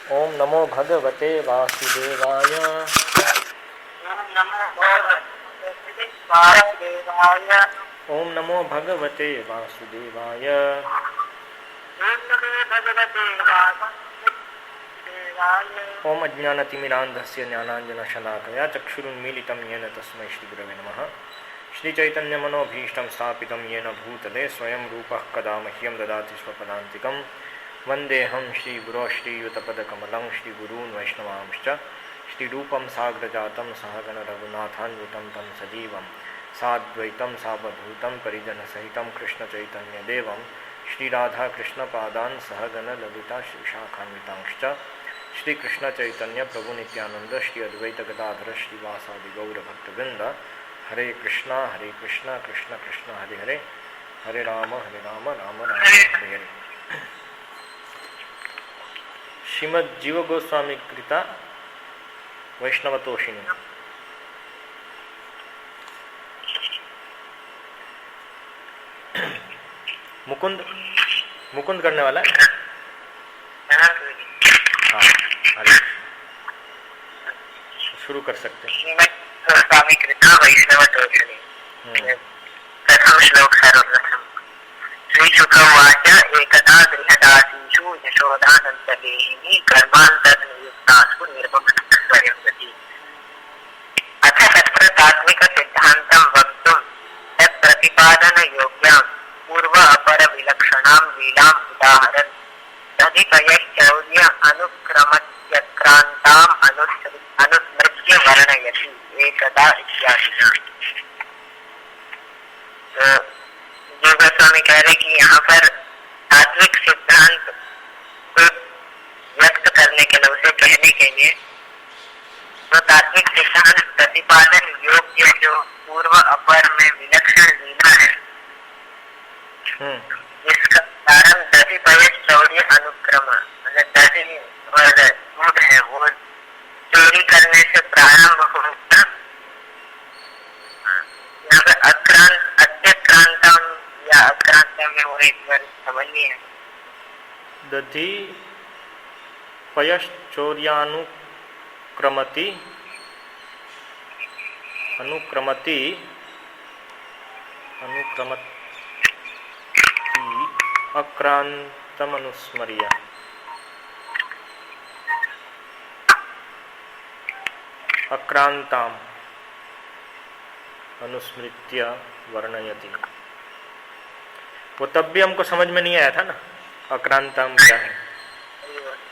ओम नमो भगवते वासुदेवाय। ओम नमो भगवते वासुदेवाय। ओम अज्ञानतिमिरान्धस्य ज्ञानाञ्जनशलाकया चक्षुरुन्मीलितं येन तस्मै श्रीगुरवे नमः। श्रीचैतन्यमनोभीष्टं स्थापितं येन भूतले स्वयं रूपः कदा मह्यं ददाति स्वपदान्तिकं। वन्देऽहं श्रीगुरो श्रीयुतपदकमलं श्रीगुरून् वैष्णवांश्च। श्रीरूपं साग्रजातं सहगणरघुनाथान्वितं तं सजीवं साद्वैतं सावधूतं परिजनसहितं कृष्णचैतन्यदेवं श्रीराधाकृष्णपादान् सहगणललिता श्रीशाखान्वितांश्च। श्रीकृष्णचैतन्य प्रभुनित्यानन्द श्री अद्वैतगदाधर श्रीवासादि गौरभक्तवृन्द। हरे कृष्णा कृष्ण कृष्ण हरे हरे, हरे राम राम राम हरे हरे। श्रीमद् जीव गोस्वामी कृता वैष्णवतोषिणी। मुकुंद मुकुंद करने वाला है। हाँ, हरे शुरू कर सकते हैं। गोस्वामी कृता वैष्णवतोषिणी। प्रथम श्लोक सर्वप्रथम। श्रीशुकवाच एकदा गृहदासीषु यशोदानन्ददेहिनी कर्मान्तर्नियुक्तासु निर्ममः स्वयं गति। अथ तत्र तात्विकसिद्धान्तं वक्तुं तत्प्रतिपादनयोग्यां पूर्व अपरविलक्षणां लीलाम् उदाहरन् तदितयश्चौर्य अनुक्रमत्यक्रान्ताम् अनुस्मृत्य वर्णयति एकदा इत्यादिना। जीव गोस्वामी कह रहे कि यहाँ पर तात्विक सिद्धांत को व्यक्त करने के लिए, उसे कहने के लिए तो तात्विक सिद्धांत प्रतिपादन योग्य जो पूर्व अपर में विलक्षण लीला है, जिसका कारण दधि पयस चौर्य अनुक्रम, मतलब दधि और दूध है वो चोरी करने से प्रारंभ होगा। यहाँ पर अत्यक्रांतम या अक्रांतम में वो एक बार समझनी है। दधि पयश्चौर्यानुक्रमति अनुक्रमति अक्रांतमनुस्मर्य। अक्रांताम अनुस्मृत्य वर्णयति। वो तब भी हमको समझ में नहीं आया था ना, अक्रांताम क्या है।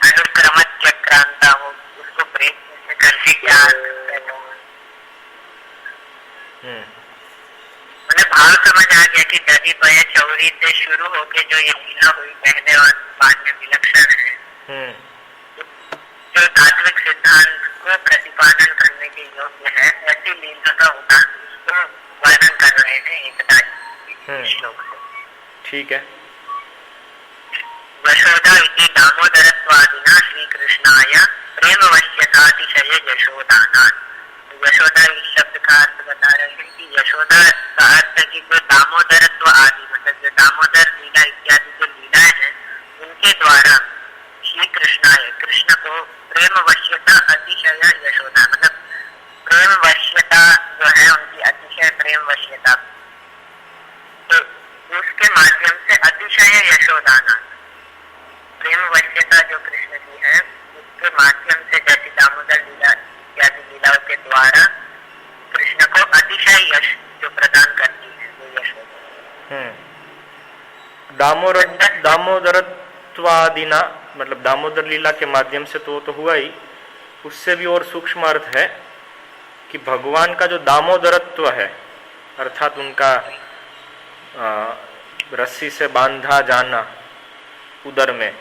अनुक्रमत्यक्रांता हो, उसको ब्रेक करके क्या मतलब भाव समझ आ गया कि दधि पय चौरी से शुरू होके जो ये लीला हुई पहले और बाद में विलक्षण है, जो तात्विक सिद्धांत को प्रतिपादन करने के योग्य है, ऐसी लीला का उदाहरण वर्णन कर रहे हैं एकदा श्लोक से। ठीक है। यशोदा इति दामोदरत्वादिना श्रीकृष्णाय प्रेमवश्यतातिशय यशोदानात्। यशोदा इस शब्द का अर्थ बता रहे हैं कि यशोदा का अर्थ की जो दामोदरत्व आदि, मतलब जो दामोदर लीला इत्यादि जो लीलाएं हैं, उनके द्वारा श्री कृष्णाय कृष्ण को प्रेमवश्यता अतिशय यशोदा, मतलब प्रेम वश्यता जो है उनकी अतिशय प्रेम वश्यता, तो उसके माध्यम से अतिशय यशोदाना प्रेम वश्यता जो कृष्ण की है, उसके माध्यम से जैसे दामोदर लीला इत्यादि लीलाओं के द्वारा कृष्ण को अतिशय यश जो प्रदान करती है वो यशोदा। दामोदरत्वादिना मतलब दामोदर लीला के माध्यम से तो वो तो हुआ ही, उससे भी और सूक्ष्म अर्थ है कि भगवान का जो दामोदरत्व है, अर्थात उनका रस्सी से बांधा जाना उदर में,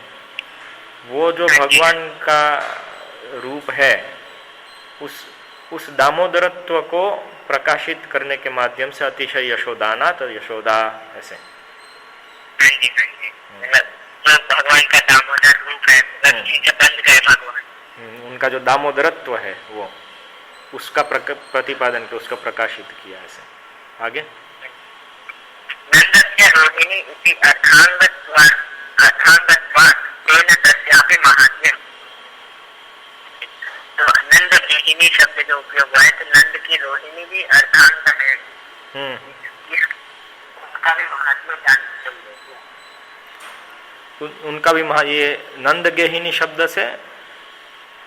वो जो भगवान का रूप है, उस दामोदरत्व को प्रकाशित करने के माध्यम से अतिशय यशोदाना, तो यशोदा ऐसे भगवान का दामोदर रूप है, रस्सी से बंध गए भगवान, उनका जो दामोदरत्व है वो उसका प्रतिपादन किया, उसका प्रकाशित किया ऐसे। आगे नंद तस्य रोहिणी इति अर्थांगत्वात् तेन तस्यापि महात्म्यम्। तो नंद गेहिनी शब्द जो उपयोग हुआ है, तो नंद की रोहिणी भी अर्धांग है, इसका भी महात्म्य जानना चाहिए। उनका भी ये नंद गेहिनी शब्द से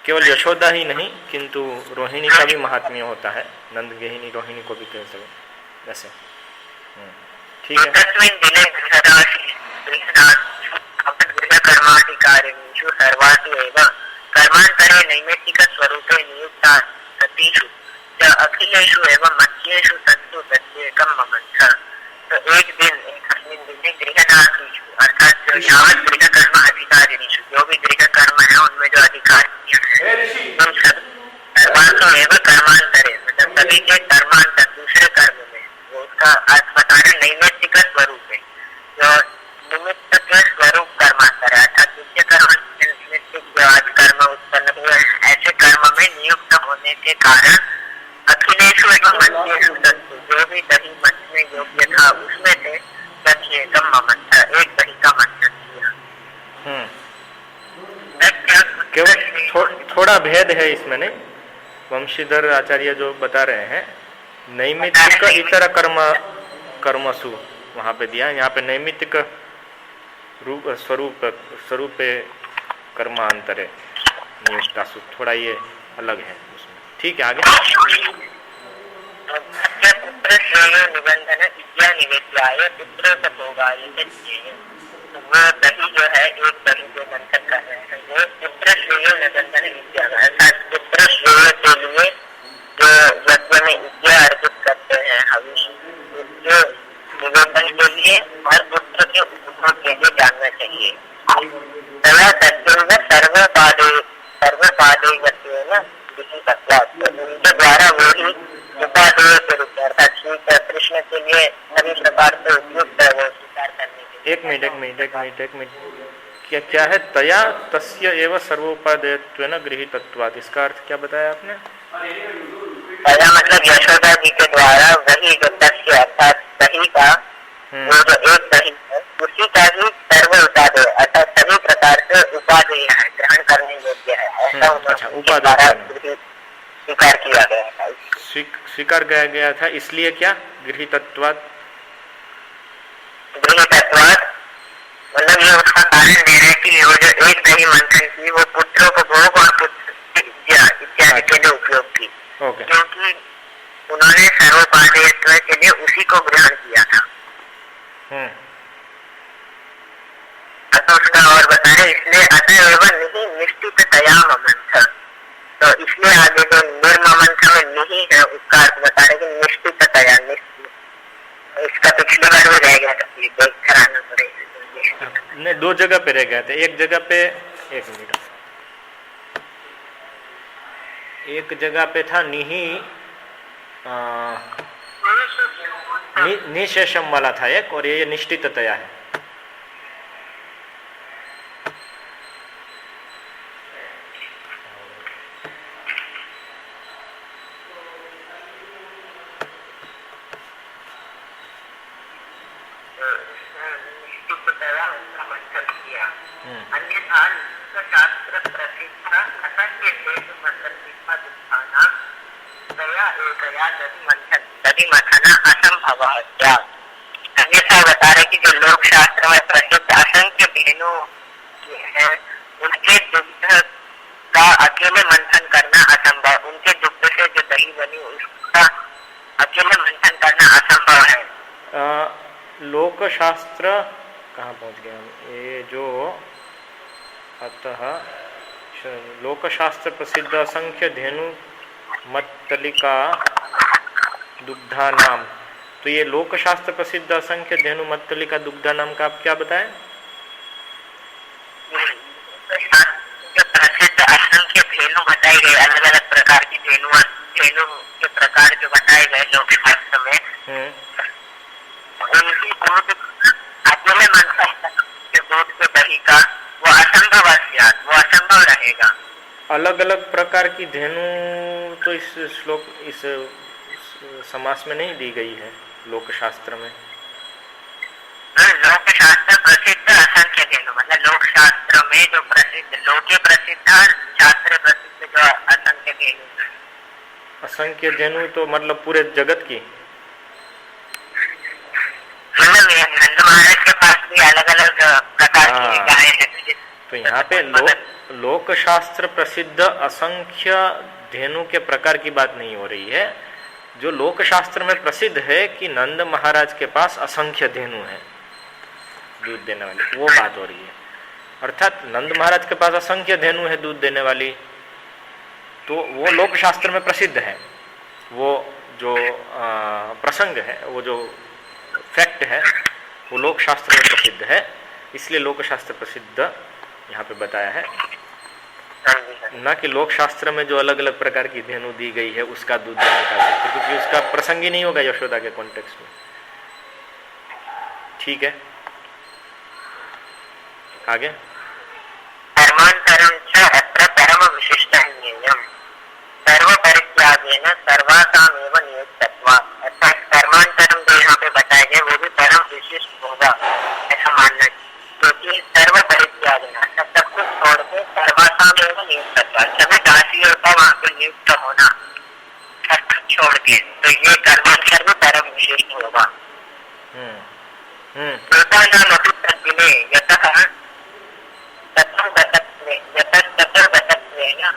केवल यशोदा ही नहीं किंतु रोहिणी का भी महात्म्य होता है। नंद गेहिनी रोहिणी को भी कह सकते वैसे। ठीक है। कर्माधिकारिणीषु सर्वासु एव कर्मान्तरे नैमित्तिक स्वरूपे नियुक्ता सतीषु च अखिलेषु एवं मध्येषु सन्तु प्रत्येकं ममन्थ। तो एक दिन एकस्मिन् दिने गृहदासीषु अर्थात जो यावत् गृह कर्म अधिकारिणीषु, जो भी गृह कर्म है उनमें जो अधिकारियां हैं, उन सब सर्वासु एव कर्मांतरे, मतलब सभी के कर्मांतर दूसरे कर्म में, वो उसका अर्थ बता रहे नैमित्तिक स्वरूप है, जो निमित्त के स्वरूप कर्मांतर है, अर्थात नित्य कर्म निमित्तिक जो आज कर्म उत्पन्न हुए हैं, ऐसे कर्म में नियुक्त होने के कारण अखिलेषु एवं मध्येषु सन्तु, जो भी दही मथने योग्य था उसमें से प्रत्येकम ममन्थ, एक दही का मंथन किया। केवल थोड़ा भेद है इसमें, नहीं? वंशीधर आचार्य जो बता रहे हैं नैमित्तिक इतर कर्मसु वहां पे दिया, यहाँ पे नैमित्तिक रूप स्वरूप कर्मांतरे नियुक्तासु, थोड़ा ये अलग है उसमें। ठीक है, आगे। निबंधन विद्या निवेद्याय पुत्र सभोगाय, वो दही जो है, एक दही जो मंथन कर रहे हैं, वो पुत्र श्रेय निबंधन विद्या, अर्थात पुत्र श्रेय के लिए जो यज्ञ में विद्या अर्पित करते हैं, हविष जो निवेदन के लिए और पुत्र के उपभोग के लिए जानना चाहिए। उनके द्वारा वही उपादेय के रूप में, अर्थात कृष्ण के लिए सभी प्रकार से उपयुक्त है, वो स्वीकार करने के लिए। एक मिनट, क्या है? तया तस्य एव सर्वोपादेयत्वेन गृहीतत्वात्, इसका अर्थ क्या बताया आपने? तया मतलब यशोदा जी के द्वारा वही जो तस्य अर्थात दही का, वो जो एक दही है उसी का ही सर्व उपादेय, अर्थात सभी प्रकार से उपादेय है, ग्रहण करने योग्य है, ऐसा उपादेय स्वीकार किया गया था। स्वीकार किया गया था, इसलिए क्या? गृहीतत्वात् मतलब ये उसका कारण दे रहे कि वो जो एक दही मंथन की, वो पुत्रों को भोग और पुत्र इत्यादि के लिए उपयोग की, क्योंकि उन्होंने सर्वोपादेयत्व के लिए उसी को ग्रहण किया था। अतः उसका और बता रहे, इसलिए अतएव नहीं निश्चित तया ममंथ, तो इसलिए आगे जो निर्ममंथ में नहीं है उसका अर्थ बता रहे कि निश्चित तया, इसका पिछले बार भी रह गया था, देख कर आना पड़ेगा। नहीं, दो जगह पे रह गए थे। एक जगह पे, एक मिनट, एक जगह पे था निशेषम वाला था एक, और ये निश्चिततया है। अन्यथा बता रहे कि जो लोक शास्त्र में प्रसिद्ध असंख्य बहनों है, उनके दुग्ध का अकेले मंथन करना असंभव, उनके दुग्ध से जो दही बनी उसका अकेले मंथन करना असंभव है। लोक शास्त्र कहाँ पहुँच गया? ये जो अतः लोक शास्त्र प्रसिद्ध असंख्य धेनु मत्तलिका दुग्धा नाम, तो ये लोक शास्त्र प्रसिद्ध असंख्य धेनु मत्तलिका दुग्धा नाम का आप क्या बताएं? जो प्रसिद्ध असंख्य धेनु बताए गए, अलग अलग प्रकार की धेनु के प्रकार जो बताए गए लोक शास्त्र में, उनकी दूध अकेले मंथन के दूध के दही का वो असंभव, वो असंभव रहेगा। अलग अलग प्रकार की धेनु तो इस श्लोक, इस समास में नहीं दी गई है लोक शास्त्र में। मतलब लोक शास्त्र में जो प्रसिद्ध, लोके प्रसिद्ध, शास्त्र प्रसिद्ध जो असंख्य धेनु। असंख्य धेनु तो मतलब पूरे जगत की, मतलब नंद महाराज के पास भी अलग अलग प्रकार की गायें हैं। तो यहाँ पे लोक शास्त्र प्रसिद्ध असंख्य धेनु के प्रकार की बात नहीं हो रही है। जो लोक शास्त्र में प्रसिद्ध है कि नंद महाराज के पास असंख्य धेनु है दूध देने वाली, वो बात हो रही है। अर्थात नंद महाराज के पास असंख्य धेनु है दूध देने वाली, तो वो लोक शास्त्र में प्रसिद्ध है। वो जो प्रसंग है, वो जो फैक्ट है, वो लोक शास्त्र में प्रसिद्ध है, इसलिए लोक शास्त्र प्रसिद्ध यहाँ पे बताया है। न कि लोक शास्त्र में जो अलग अलग प्रकार की धेनु दी गई है उसका दूध देने का, क्योंकि उसका प्रसंग ही नहीं होगा यशोदा के कॉन्टेक्स्ट में। ठीक है, आगे। कर्मांतरं च अत्र परम विशिष्टं ज्ञेयम् सर्व परित्यागेन सर्वासामेव नियुक्तत्वात्। अर्थात कर्मांतरम जो यहाँ पे बताया गया वो भी परम विशिष्ट होगा ऐसा मानना, क्योंकि सर्व परित्यागेन सब कुछ छोड़ के सर्वासामेव नियुक्तत्वात्, सभी दासियों का वहाँ पे नियुक्त होना सब कुछ छोड़ के, तो ये कर्मांतर भी परम विशिष्ट होगा। लोकानामपि तद्दिने यतः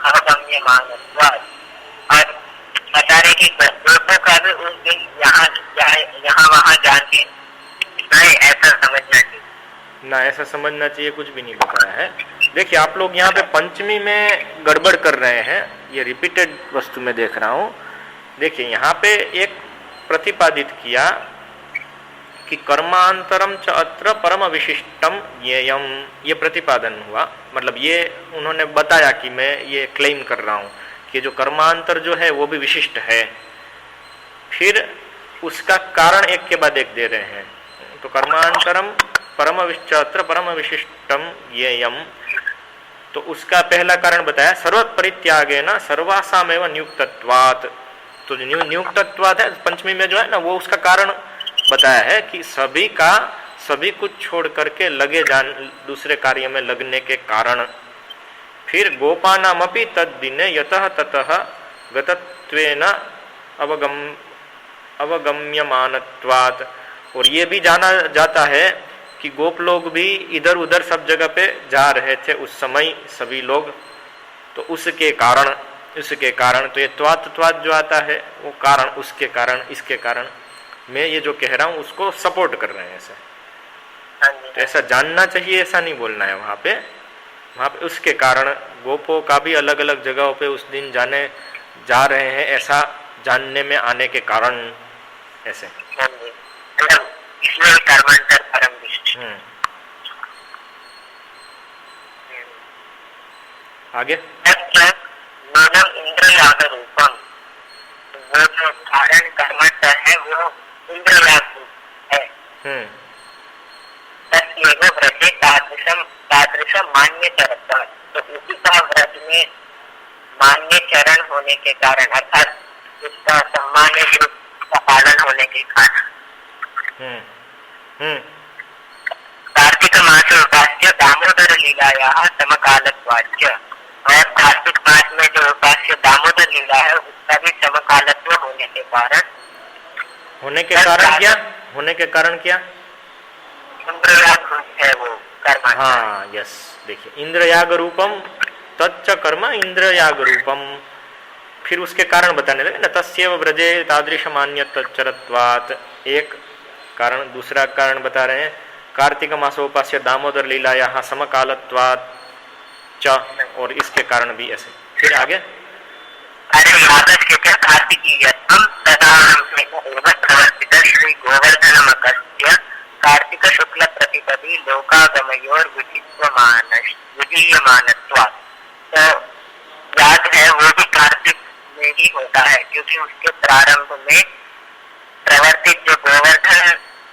अवगम्यमानत्वात्, और बता रहे कि लोगों का भी उस दिन यहाँ वहाँ जाके नहीं ऐसा समझना चाहिए ना, ऐसा समझना चाहिए कुछ भी नहीं बताया है। देखिए आप लोग यहाँ पे पंचमी में गड़बड़ कर रहे हैं, ये रिपीटेड वस्तु में देख रहा हूँ। देखिए यहाँ पे एक प्रतिपादित किया कि कर्मांतरम च अत्र परम विशिष्टम ज्ञेयम, ये प्रतिपादन हुआ। मतलब ये उन्होंने बताया कि मैं ये क्लेम कर रहा हूँ कि जो कर्मांतर जो है वो भी विशिष्ट है। फिर उसका कारण एक के बाद एक दे रहे हैं। तो कर्मांतरम परम अत्र परम विशिष्टम ज्ञेयम, तो उसका पहला कारण बताया सर्व परित्यागेन सर्वासामेव नियुक्तत्वात्। तो जो नियुक्तत्वात् है पंचमी में जो है ना, वो उसका कारण बताया है कि सभी कुछ छोड़ करके लगे दूसरे कार्य में लगने के कारण। फिर गोपानामपि तद्दिने यतः ततः गतत्वेन अवगम्यमानत्वात्। और ये भी जाना जाता है कि गोप लोग भी इधर उधर सब जगह पे जा रहे थे उस समय सभी लोग, तो उसके कारण तो ये त्वात जो आता है वो कारण, उसके कारण, इसके कारण। मैं ये जो कह रहा हूँ उसको सपोर्ट कर रहे हैं ऐसा। तो ऐसा जानना चाहिए, ऐसा नहीं बोलना है। वहाँ पे उसके कारण गोपों का भी अलग अलग जगहों पे उस दिन जा रहे हैं, ऐसा जानने में आने के कारण ऐसे। इसलिए कर्मांतर परम विशिष्ट। आगे इंद्रयाग रूपम, वो जो कारण कर्मांतर है वो इंद्रयाग रूप है। तस्यैव व्रजे तादृशम मान्य चरण, तो उसी का व्रत में मान्य चरण होने के कारण, अर्थात उसका सम्मान्य रूप का पालन होने के कारण। कार्तिक मास उपास्य दामोदर लीलायाः समकालत्वाच्च, और कार्तिक मास में जो उपास्य दामोदर लीला है उसका भी समकालत्व होने के कारण क्या इंद्रयाग रूप है वो कर्म। हाँ यस, देखिए इंद्रयाग रूपम तच्च कर्म इंद्रयाग रूपम। फिर उसके कारण बताने लगे ना, तस्यैव व्रजे तादृश मान्य तच्चरत्वात्, एक कारण। दूसरा कारण बता रहे हैं कार्तिक मासोपास्य दामोदर लीला यहाँ समकालत्वात् च, और इसके कारण भी ऐसे। फिर आगे अरे यादव के क्या कार्तिकीयत्वं तथा प्रवर्तित श्री गोवर्धनमकस्य कार्तिक शुक्ल प्रतिपदी लोकागमयोर विधीयमानत्वात्। तो याद है वो भी कार्तिक में ही होता है, क्योंकि उसके प्रारंभ में प्रवर्तित जो गोवर्धन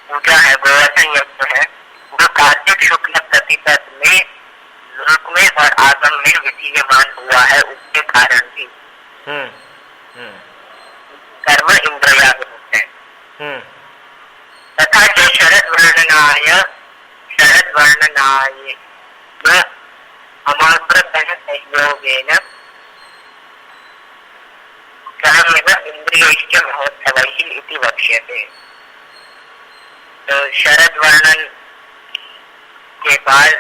पूजा है, गोवर्धन यज्ञ है, वो कार्तिक शुक्ल प्रतिपद में लोक में और आगम में विधीयमान हुआ है, उसके कारण भी कर्म इंद्रयाग है। तथा जो शरद वर्णनाय न अमात्रतः संयोगेन सह इंद्रियैश्च महोत्सवैः इति वक्ष्यते। तो शरद वर्णन के बाद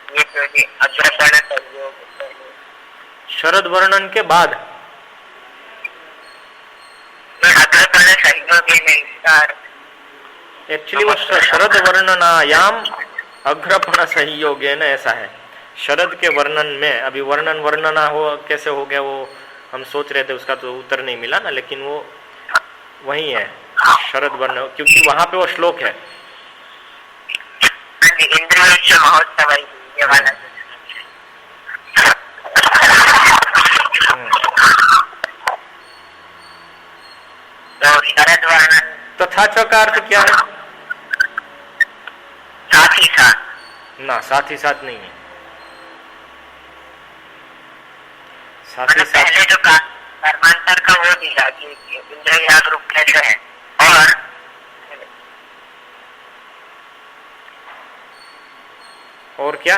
ये तो अग्रपण संयोग, शरद वर्णन के बाद अग्रपण संयोग में इसका एक्चुअली वो शरद वर्णनायाम अग्रपण संयोगेन ऐसा है। शरद के वर्णन में अभी वर्णना हो कैसे हो गया वो हम सोच रहे थे, उसका तो उत्तर नहीं मिला ना, लेकिन वो वही है शरद वर्ण, क्योंकि वहां पे वो श्लोक है इंद्रियैश्च महोत्सव ये वाला। तो शरद वर्णन तथा च का अर्थ क्या है? साथ ही साथ ना, साथ ही साथ नहीं है। साथ ही साथ पहले जो कर्मांतर का वो दिया कि इंद्रिय रूप कैसे है, और क्या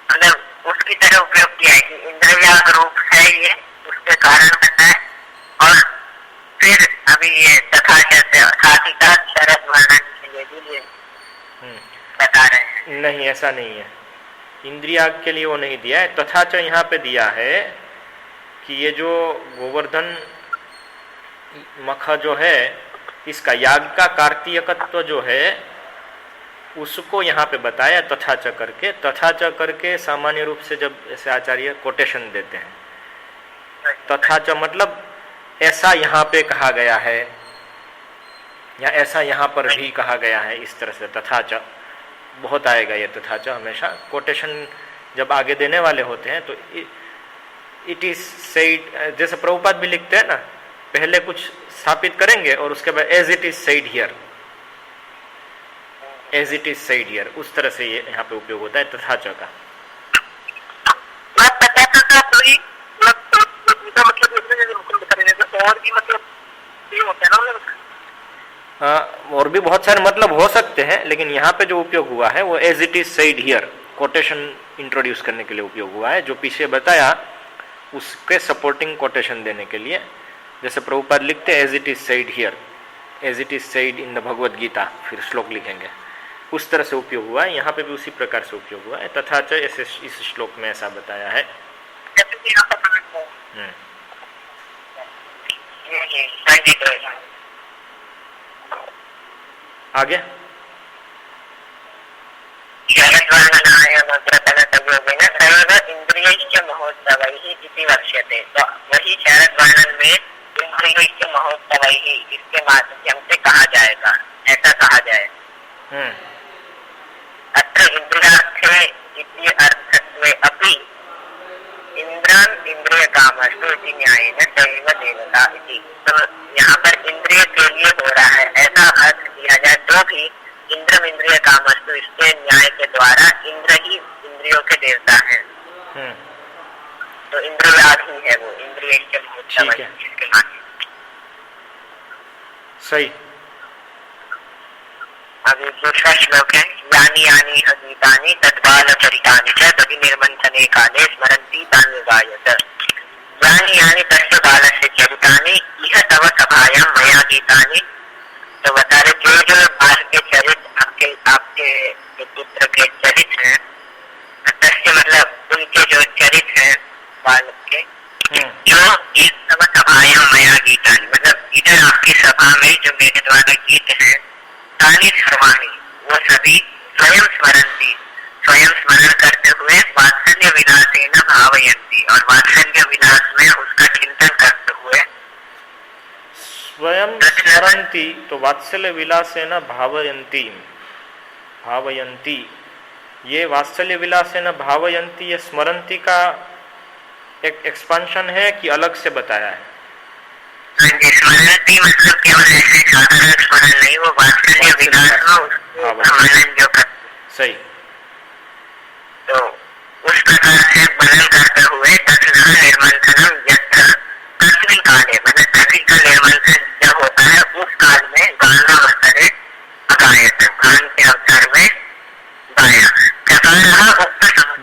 मतलब उसकी तरह उपयोग किया है कि इंद्रिय रूप है ये, उसके कारण बनता है। और फिर अभी ये तथा साथ ही साथ शरद वर्णन के लिए भी बता रहे हैं। नहीं, ऐसा नहीं है, इंद्रिया के लिए वो नहीं दिया है। तथा च यहाँ पे दिया है कि ये जो गोवर्धन मखा जो है, इसका याग का कार्तीयकत्व जो है उसको यहाँ पे बताया तथा च करके। तथा च करके सामान्य रूप से जब ऐसे आचार्य कोटेशन देते हैं, तथा च मतलब ऐसा यहाँ पे कहा गया है या ऐसा यहाँ पर भी कहा गया है, इस तरह से तथा च बहुत आएगा। ये तथा च हमेशा कोटेशन जब आगे देने वाले होते हैं तो इट इज सेड, जैसे प्रभुपाद भी लिखते हैं ना, पहले कुछ स्थापित करेंगे और उसके बाद as it is said here, as it is said here, उस तरह से ये यहाँ पे उपयोग होता है तथा च का। और भी बहुत सारे मतलब हो सकते हैं, लेकिन यहाँ पे जो उपयोग हुआ है वो as it is said here, quotation introduce करने के लिए उपयोग हुआ है। जो पीछे बताया उसके सपोर्टिंग कोटेशन देने के लिए, जैसे प्रभुपाद लिखते हैं as it is said here, as it is said in the Bhagavad Gita, फिर श्लोक लिखेंगे, उस तरह से उपयोग हुआ है। यहाँ पे भी उसी प्रकार से उपयोग हुआ है। तथा च ऐसे इस श्लोक में ऐसा बताया है। आगे इंद्रियैश्च महोत्सवैः इति वक्ष्यते। तो वही शरद वर्णन में इंद्रियैश्च महोत्सवैः इसके माध्यम से कहा जाएगा, ऐसा कहा जाए। अत्र इंद्रियार्थे इति अर्थत्वे अपि इंद्रान इंद्रिय कामस्तु इति न्यायेन दैव देवता इति। तो यहाँ पर इंद्रिय के लिए हो रहा है ऐसा अर्थ दिया जाए तो भी इंद्रम इंद्रिय कामस्तु, इसके न्याय के द्वारा इंद्र ही इंद्रियों के देवता हैं। तो इंद्रियाद ही है वो, इंद्रिय के माध्यम। सही। अभी दूसरा श्लोक है, यानी यानी गीतानि तद्बाल चरितानि च तभी निर्मंथने काले स्मरन्ति तानि गायत। यानी यानी तस्य बालस्य चरितानि इह तव सभायां मया गीतानि। तो बता रहे जो बाल के चरित आपके पुत्र के चरित हैं, तस्य मतलब उनके जो चरित हैं बालक के, जो इस तव सभायां मया गीतानि मतलब इधर आपकी सभा में जो मेरे द्वारा गीत हैं, तानि सर्वाणि वो सभी स्वयं स्मरन्ति, स्वयं स्मरण करते हुए वात्सल्य विलासेन भावयन्ति, और वात्सल्य विलास में उसका चिंतन करते हुए स्वयं स्मरन्ति। तो वात्सल्य विलासेन भावयन्ति, भावयन्ति, ये वात्सल्य विलासेन भावयन्ति, ये स्मरन्ति का एक एक्सपेंशन है कि अलग से बताया है? स्मरन्ति मतलब केवल ऐसे साधारण स्मरण नहीं, वो वात्सल्य विलास में जो कर। सही। तो उस प्रकार से वर्णन करते हुए तस्ना निर्मंथनम यत्र तस्मिन काले, मतलब तस्वी का निर्मंथन जब होता है उस काल में गाना अवसरे अगायत, गान के अवसर में गाया।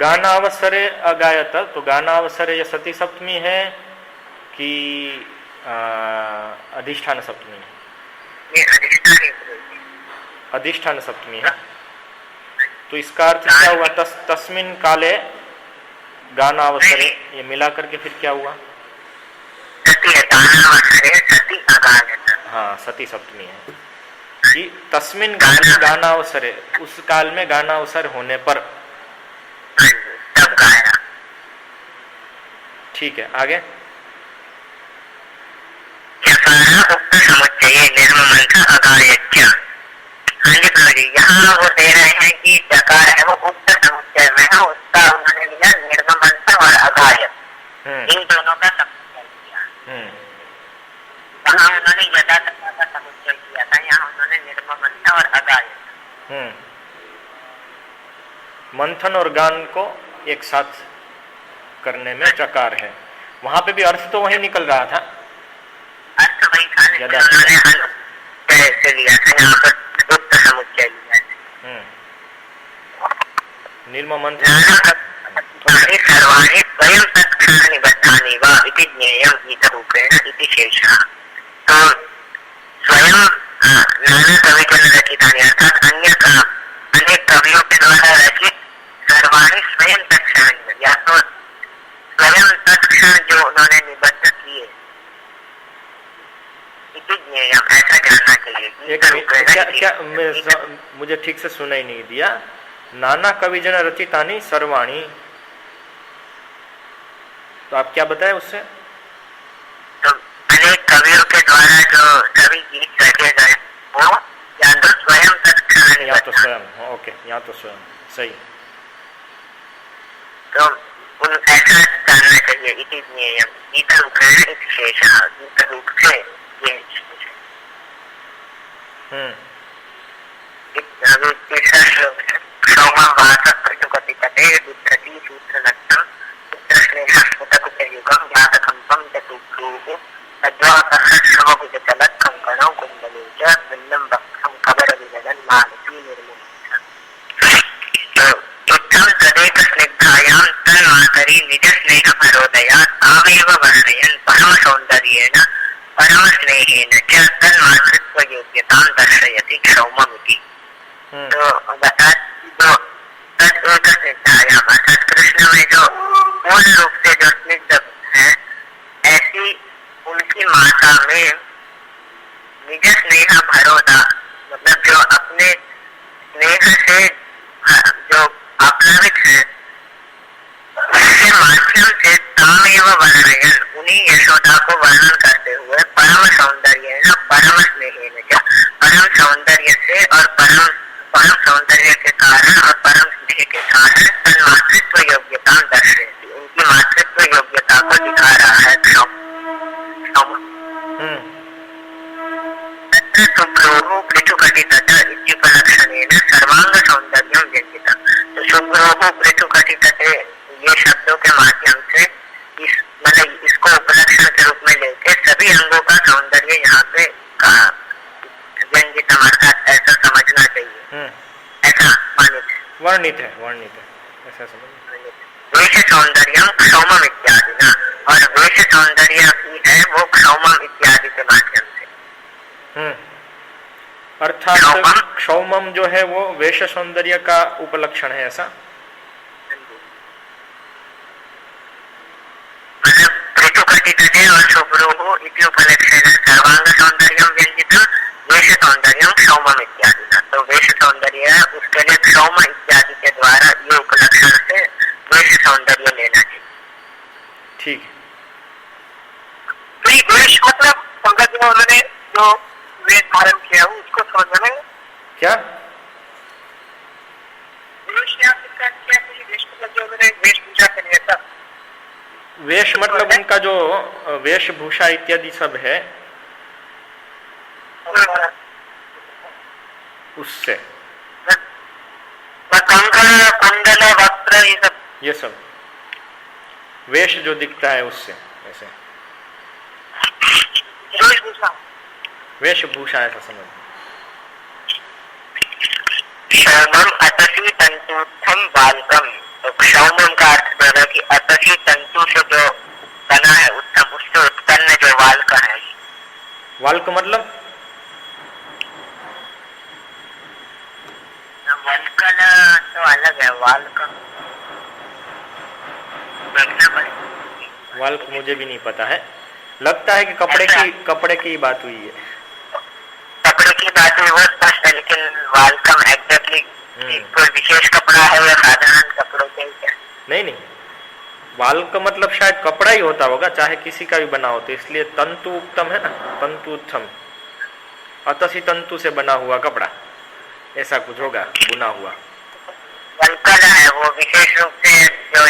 गानावसरे अगायत, तो गानावसरे ये सती सप्तमी है कि अधिष्ठान सप्तमी है? ये अधिष्ठान सप्तमी है। तो इसका अर्थ क्या हुआ? तस्मिन काले गानावसरे, ये मिला करके फिर क्या हुआ? हाँ, सती सप्तमी है कि तस्मिन गानावसरे, उस काल में गानावसर होने पर। ठीक है, आगे। यहाँ वो दे रहे हैं कि जकार है वो उक्त समुच्चय में है, उसका उन्होंने लिया निर्ममंथ और अगायत, इन दोनों का समुच्चय किया। वहाँ उन्होंने यदा तथा का समुच्चय किया था, यहाँ उन्होंने निर्ममंथ और अगायत। मंथन और गान को एक साथ करने में चकार है। वहां पे भी अर्थ तो वही निकल रहा था, अर्थ वही था, उन्होंने ऐसे लिया था, यहाँ पर उक्त समुच्चय लिया है। निर्ममंथ सर्वाणि स्वयं तत्क्षणानि बद्धानि वा इति ज्ञेयं गीतरूपेण इति शेषः। तो स्वयं नाना कविजन रचितानि, अर्थात अनेक कवियों के द्वारा रचित सर्वाणि स्वयं तत्क्षणानि, या तो स्वयं तत्क्षण जो उन्होंने निबद्ध किए, इति ज्ञेयं, ऐसा जानना चाहिए। क्या मुझे ठीक से सुनाई नहीं दिया? नाना कविजन रचितानि सर्वाणी, तो आप क्या बताए उससे? तो अनेक कवियों के द्वारा जो कवि गीत रचे गए वो या तो स्वयं तत्क्षण, या तो स्वयं, ओके, या तो स्वयं, सही। तो उन ऐसा जानना चाहिए, इति ज्ञेयं गीतरूपेण इति शेषः, गीत रूप से ये तीसरा श्लोक है। सौमं वासः पृथुकपितते विप्रति सूत्रलक्ष्णं पुत्रस्नेहस्फुटकुचयुगं जातकम्पं च तुभ्रूः तद्वातः श्रमभुजचलत् कङ्कणौ कुण्डले च वृन्दं वक्षं कबरविदलन् मानसी निर्मुक्तम्। उत्तम तदेकस्निग्धायां तन्मातरि निजस्नेहभरोदया तामेव वर्णयन् परमसौन्दर्येण परमस्नेहेन च तन्मातृत्वयोग्यतां दर्शयति क्षौममिति। तो बता जो तदेकस्निग्धायां, अर्थात कृष्ण में जो पूर्ण रूप से जो स्निग्ध है, ऐसी उनकी माता में निज स्नेह भरोदा, मतलब जो अपने स्नेह से जो आप्लावित है, उसके माध्यम से तामेव वर्णयन, उन्हीं यशोदा को वर्णन करते हुए परम सौंदर्य न परम स्नेहेन, परम सौंदर्य से और परम सौंदर्य के कारण और परम स्नेह के कारण तन्मातृत्व योग्यता दर्शेती, उनकी मातृत्व योग्यता को दिखा रहा है। पृथुकटितः इत्युपलक्षणेन सर्वांग सौंदर्यं व्यंजितम्। तो शुभ्रोः पृथुकटितते, ये शब्दों के माध्यम से मतलब इसको उपलक्षण के रूप में लेके सभी अंगों का सौंदर्य यहाँ पे व्यंजितम्, अर्थात ऐसा समझना चाहिए, ऐसा वर्णित है, ऐसा समझ। वेश सौंदर्यम क्षौमम इत्यादि ना, और वेश सौंदर्य भी है वो क्षौमम इत्यादि के माध्यम से। अर्थात क्षौमम जो है वो वेश सौंदर्य का उपलक्षण है, ऐसा? मतलब पृथुकटितते और शुभ्रोः इति उपलक्षेन सर्वांग सौंदर्यं व्यंजितम् वेश सौंदर्यम क्षौमम इत्यादि ना। तो वेश सौंदर्य उसके लिए क्षौम इत्यादि के द्वारा ये उपलक्षण से वेश सौंदर्य लेना चाहिए। ठीक है। तो वेश मतलब संगत में उन्होंने जो वेश धारण किया उसको समझना है क्या? वेश मतलब जो उन्होंने वेशभूषा करी है, सब वेश मतलब उनका जो वेशभूषा इत्यादि सब है उससे, कुंडल वस्त्र ये सब वेश जो दिखता है उससे, ऐसे वेशभूषा ऐसा समझ। शर्मम अतसी तंतुत्थम बालकम, तो क्षौमम का अर्थ देगा कि अतसी तंतु से जो बना है उत्तम, उससे उत्पन्न जो वाल्क है। वाल्क मतलब वल्कल तो अलग है, वाल्क देखना पड़ेगा। वाल्क मुझे भी नहीं पता है, लगता है कि कपड़े की बात हुई है। कपड़े की बात हुई वो स्पष्ट है, लेकिन वाल्कम एग्जैक्टली कोई विशेष कपड़ा है या साधारण कपड़ों के क्या? नहीं, वाल्क मतलब शायद कपड़ा ही होता होगा, चाहे किसी का भी बना हो, तो इसलिए तंतु उत्तम है ना, तंतु उत्तम, अतसी तंतु से बना हुआ कपड़ा, ऐसा कुछ होगा, बुना हुआ। वल्कल है वो विशेष रूप से जो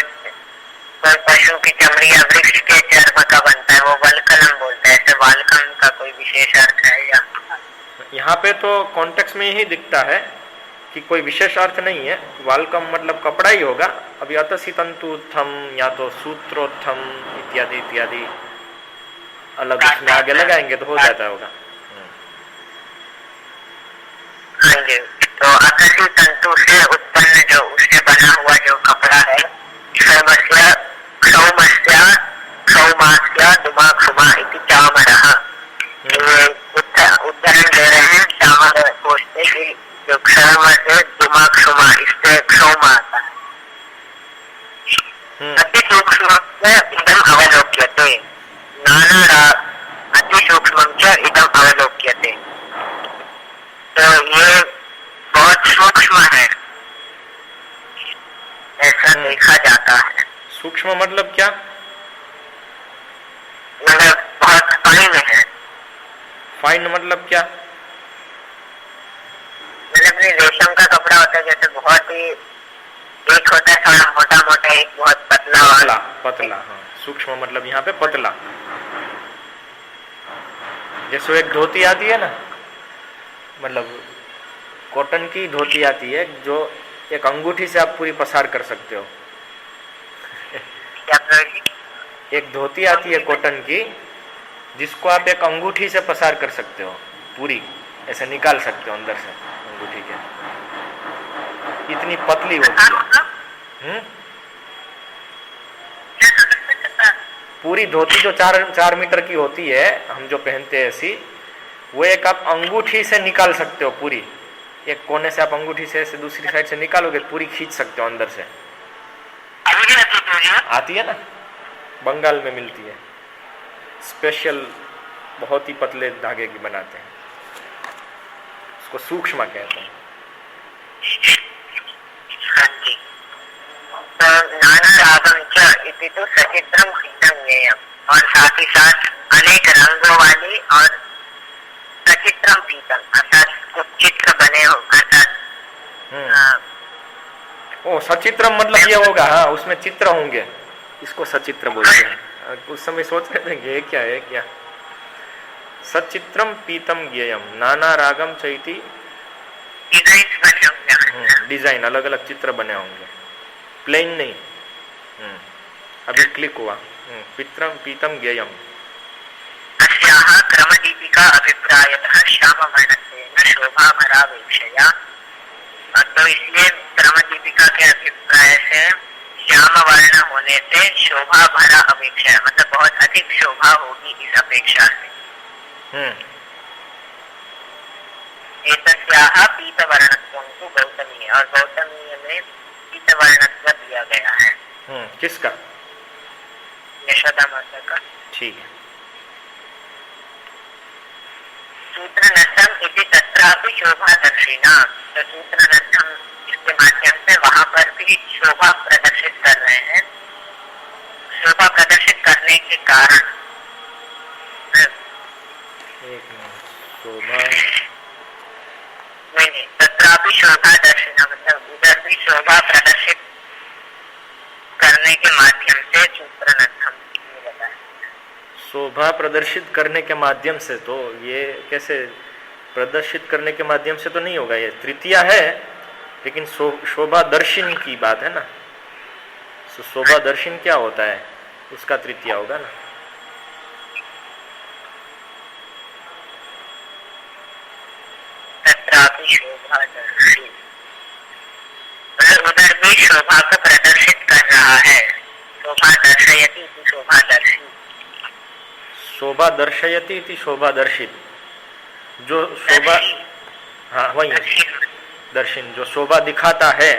कोई पशु की चमड़ी या वृक्ष के चर्म का बनता है, वो वल्कलम बोलते हैं। ऐसे वाल्कम का कोई विशेष अर्थ है या? यहाँ पे तो कॉन्टेक्स्ट में ही दिखता है कि कोई विशेष अर्थ नहीं है, वाल्कम मतलब कपड़ा ही होगा। अभी अतसी तंतुत्थम या तो सूत्रोत्थम इत्यादि इत्यादि अलग उसमें आगे लगाएंगे तो हो जाता होगा। हाँ जी, तो अतसी तंतु से उत्पन्न जो उससे बना हुआ जो कपड़ा है, क्षौमस्य दुमाक्षुमा इति चामरः। उदाहरण दे रहे हैं चामर कोश से कि जो क्षौम से दुमाक्षुमा, इससे क्षौम आता है। अति सूक्ष्म इदम अवलोक्यते, नाना अति सूक्ष्म इदम अवलोक्यते। तो ये बहुत सूक्ष्म है, ऐसा देखा जाता है। सूक्ष्म मतलब क्या? मतलब बहुत फाइन है। फाइन मतलब क्या? मतलब रेशम का कपड़ा होता है, जैसे बहुत ही एक होता है थोड़ा मोटा मोटा, एक बहुत पतला पतला। हाँ, सूक्ष्म मतलब यहाँ पे पतला। जैसे एक धोती आती है ना, मतलब कॉटन की धोती आती है जो एक अंगूठी से आप पूरी पसार कर सकते हो। एक धोती आती है कॉटन की जिसको आप एक अंगूठी से पसार कर सकते हो, पूरी ऐसे निकाल सकते हो अंदर से अंगूठी के, इतनी पतली होती है। पूरी धोती जो 4 मीटर की होती है, हम जो पहनते हैं ऐसी, वो एक आप अंगूठी से निकाल सकते हो पूरी। एक कोने से आप अंगूठी से ऐसे दूसरी साइड से निकालोगे, पूरी खींच सकते हो अंदर से। आती है ना, बंगाल में मिलती है, स्पेशल बहुत ही पतले धागे की बनाते हैं, उसको सूक्ष्म कहते हैं। नाना रागम च इति तो सचित्रम खितम ज्ञेयम, और साथ ही साथ अनेक रंगों वाली और सचित्रम पीतम, अर्थात कुछ चित्र बने हो, अर्थात ओ सचित्रम मतलब ये होगा, हाँ उसमें चित्र होंगे, इसको सचित्र बोलते हैं। उस समय सोच रहे थे ये क्या है, क्या सचित्रम पीतम ज्ञेयम, नाना रागम चैती, डिजाइन बने होंगे, डिजाइन अलग अलग चित्र बने होंगे, प्लेन नहीं। अभी क्लिक हुआ, पीतम ज्ञेयम। अस्याः क्रमदीपिका अभिप्रायतः श्यामवर्णत्वेन शोभाभरावेक्षया, तो इसलिए क्रमदीपिका के अभिप्राय से श्याम वर्ण होने से शोभा भरा अपेक्षा, मतलब बहुत अधिक शोभा होगी इस अपेक्षा से। एतस्याः पीतवर्णत्वं तु गौतमीय, और गौतमीय में पीतवर्णत्व दिया गया है। किसका? यशोदा माता का। ठीक है। सूत्रनद्धम इति तत्रापि शोभादर्शिना, तो सूत्रनद्धम इसके माध्यम से वहां पर भी शोभा प्रदर्शित कर रहे हैं। शोभा प्रदर्शित करने के कारण शोभा नहीं, तत्रापि शोभादर्शिना मतलब उधर भी शोभा प्रदर्शित करने के माध्यम से सूत्रनद्धम बताया। शोभा प्रदर्शित करने के माध्यम से, तो ये कैसे प्रदर्शित करने के माध्यम से तो नहीं होगा, ये तृतीया है, लेकिन शोभा दर्शन की बात है ना। शोभा दर्शन क्या होता है, उसका तृतीया होगा ना। तत्रापि शोभा दर्शी, उधर भी अपनी शोभा को प्रदर्शित कर रहा है। शोभा दर्शयति इति शोभादर्शी। शोभा दर्शयति इति शोभादर्शित, जो शोभा, हाँ वही दर्शिन, जो शोभा दिखाता है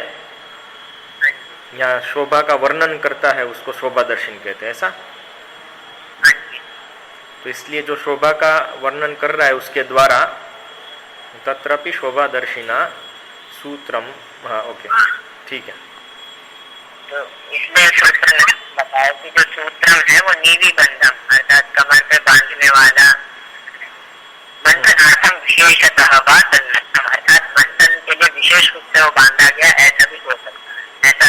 या शोभा का वर्णन करता है उसको शोभा दर्शिन कहते हैं, ऐसा। तो इसलिए जो शोभा का वर्णन कर रहा है उसके द्वारा तत्रपि शोभा दर्शिना सूत्रम, हाँ ओके ठीक है। तो इसमें सूत्र ने बताया कि जो सूत्रम है वो नीवी बंधम अर्थात कमर पे बांधने वाला, बंधनार्थम विशेषतः अर्थात बंधन के लिए विशेष रूप से वो बांधा गया, ऐसा भी हो सकता है, ऐसा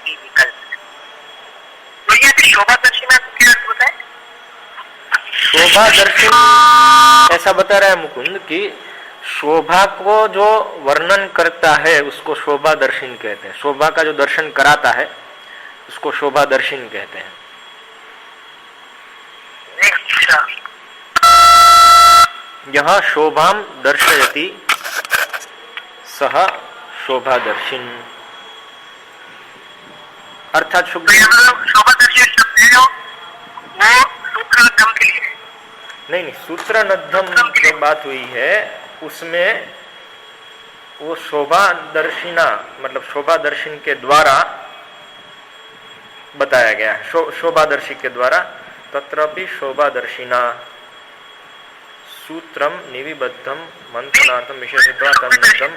ही विकल्प है। तो ये शोभा दर्शिना क्या अर्थ होता है? शोभा दर्शन ऐसा बता रहा है मुकुंद कि शोभा को जो वर्णन करता है उसको शोभा दर्शन कहते हैं। शोभा का जो दर्शन कराता है उसको शोभा दर्शन कहते हैं। यह शोभाम दर्शयति सह शोभा दर्शिन, अर्थात शोभा दर्शन शब्द है वो सूत्रनद्धम के लिए नहीं, सूत्र नद्धम जो बात हुई है उसमें वो शोभा दर्शिना मतलब शोभा दर्शन के द्वारा बताया गया है, शोभादर्शी के द्वारा। तत्रपि शोभा दर्शिना सूत्रम निविबद्धम मंथनार्थम विशेषत्वा तन्नद्धम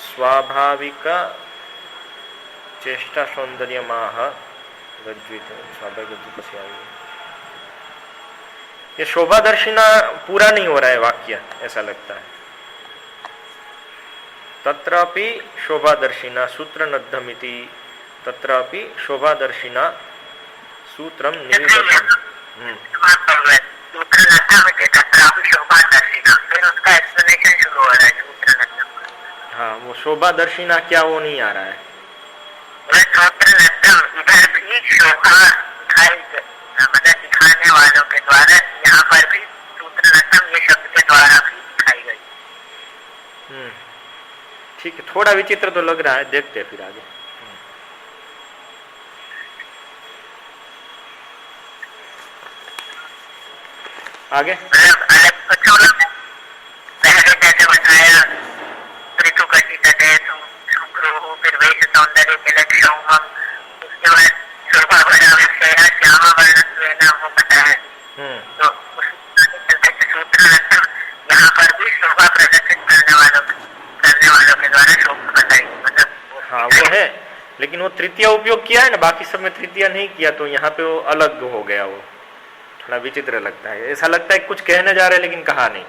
स्वाभाविक चेष्टा सौंदर्यमाह रज्जुत स्वाभाविक। ये शोभा दर्शिना पूरा नहीं हो रहा है वाक्य, ऐसा लगता है। तत्रापि शोभा दर्शिना सूत्र नद्धमिति, तत्रापि शोभा दर्शिना सूत्रम निविबद्धम। हाँ वो शोभा दर्शिना क्या वो नहीं आ रहा है। इधर भी शोभा मतलब दिखाने वालों के द्वारा, यहाँ पर भी सूत्रनद्धम ये शब्द के द्वारा भी दिखाई गई। ठीक है, थोड़ा विचित्र तो लग रहा है, देखते हैं फिर आगे। आगे पहले जैसे बताया ऋतु कटी तटे सुग्रोह, फिर वेश सौंदर्य के लक्ष्य, उसके बाद शोभा भरा विषय श्यामा वर्णत्वेन वो बताया। तो सूत्रनद्धम यहाँ पर भी शोभा प्रदर्शित करने वालों के द्वारा शोभा बताई, मतलब हाँ वो है, लेकिन वो तृतीय उपयोग किया है ना, बाकी सब में तृतीय नहीं किया, तो यहाँ पे वो अलग हो गया, वो थोड़ा विचित्र लगता है। ऐसा लगता है कुछ कहने जा रहे लेकिन कहा नहीं।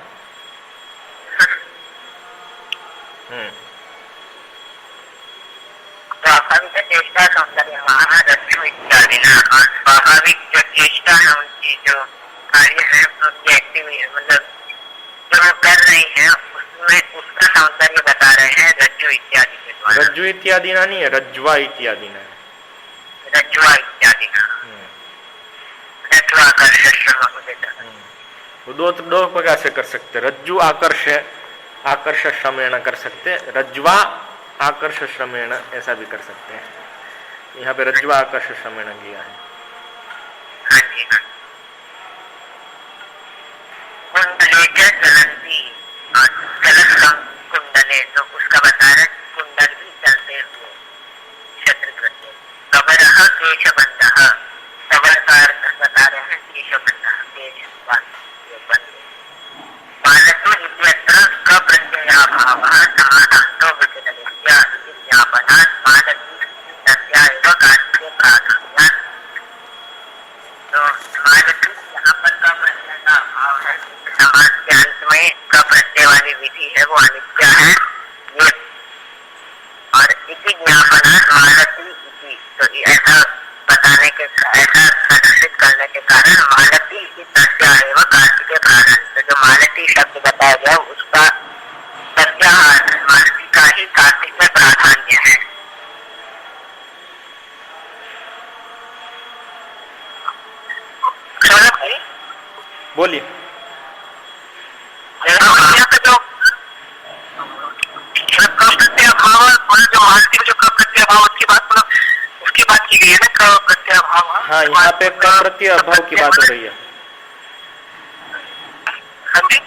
स्वाभाविक चेष्टा सौंदर्य महारथ्यु इत्यादि ना, और स्वाभाविक जो चेष्टा है उनकी जो कार्य है उनकी एक्टिविटी मतलब जो वो कर रही है उसमें उसका सौंदर्य बता रहे हैं रज्जु इत्यादि के द्वारा। रज्जु इत्यादि ना नहीं है, रज्वा इत्यादि ना है। रज्जुआ इत्यादि ना, वो दो प्रकार से कर सकते। रज्जु आकर्ष श्रमेण कर सकते, रज्वा आकर्ष श्रमेण ऐसा भी कर सकते हैं। यहाँ पे रज्वा आकर्ष श्रमेण किया है। कुंडले तो उसका बता रहे कुंडल भी चलते हुए शत्रुकृत्य। कबरः केशबन्धः, कबर का अर्थ बता रहे हैं केशबन्धः, मानसो इत्यत्र कप्रत्ययाभावः समानान्तो विकलस्य इति ज्ञापनात् मानसी तस्या एव कार्ये प्राधान्यात्। तो मानसी यहाँ पर कप्रत्यय का अभाव है, समास के अंत में कप्रत्यय वाली विधि है वो अनित्य है ये, और इति ज्ञापनात् मानसी इति, तो ऐसा बताने के ऐसा प्रदर्शित करने के कारण मालती तस्या एव कार्तिक प्राधान्य, तो जो मालती शब्द बताया गया उसका प्रत्याहार मालती का ही कार्तिक में प्राधान्य है। बोलिए। जो प्रत्यय भाव जो मालती में जो प्रत्यय भाव बात की गई है ना, क प्रत्यय अभाव। हाँ, यहाँ पे क प्रत्यय अभाव की बात हो रही है। हाँ जी,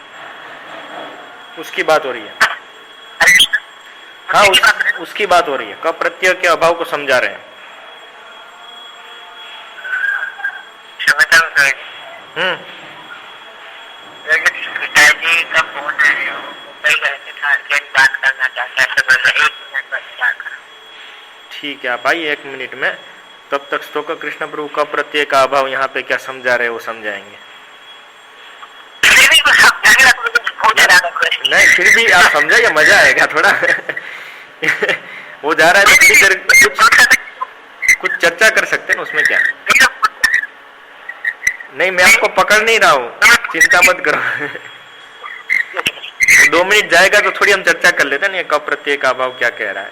उसकी बात हो रही है। हाँ, उसकी बात हो रही है। क प्रत्यय के अभाव को समझा रहे हैं। पिताजी का फोन है, मुंबई गए थे, अर्जेंट बात करना चाहता है, तो बोले 1 मिनट बस क्या करूं। ठीक है, आप आइए 1 मिनट में। तब तक स्तोक कृष्ण प्रभु का प्रत्यय का अभाव यहाँ पे क्या समझा रहे हैं वो समझाएंगे। नहीं, फिर भी आप समझाइए, मजा आएगा थोड़ा। वो जा रहा है तो थोड़ी देर कुछ चर्चा कर सकते हैं उसमें क्या। नहीं, मैं आपको पकड़ नहीं रहा हूँ, चिंता मत करो। 2 मिनट जाएगा तो थोड़ी हम चर्चा कर लेते हैं ना, क प्रत्यय का अभाव क्या कह रहा है।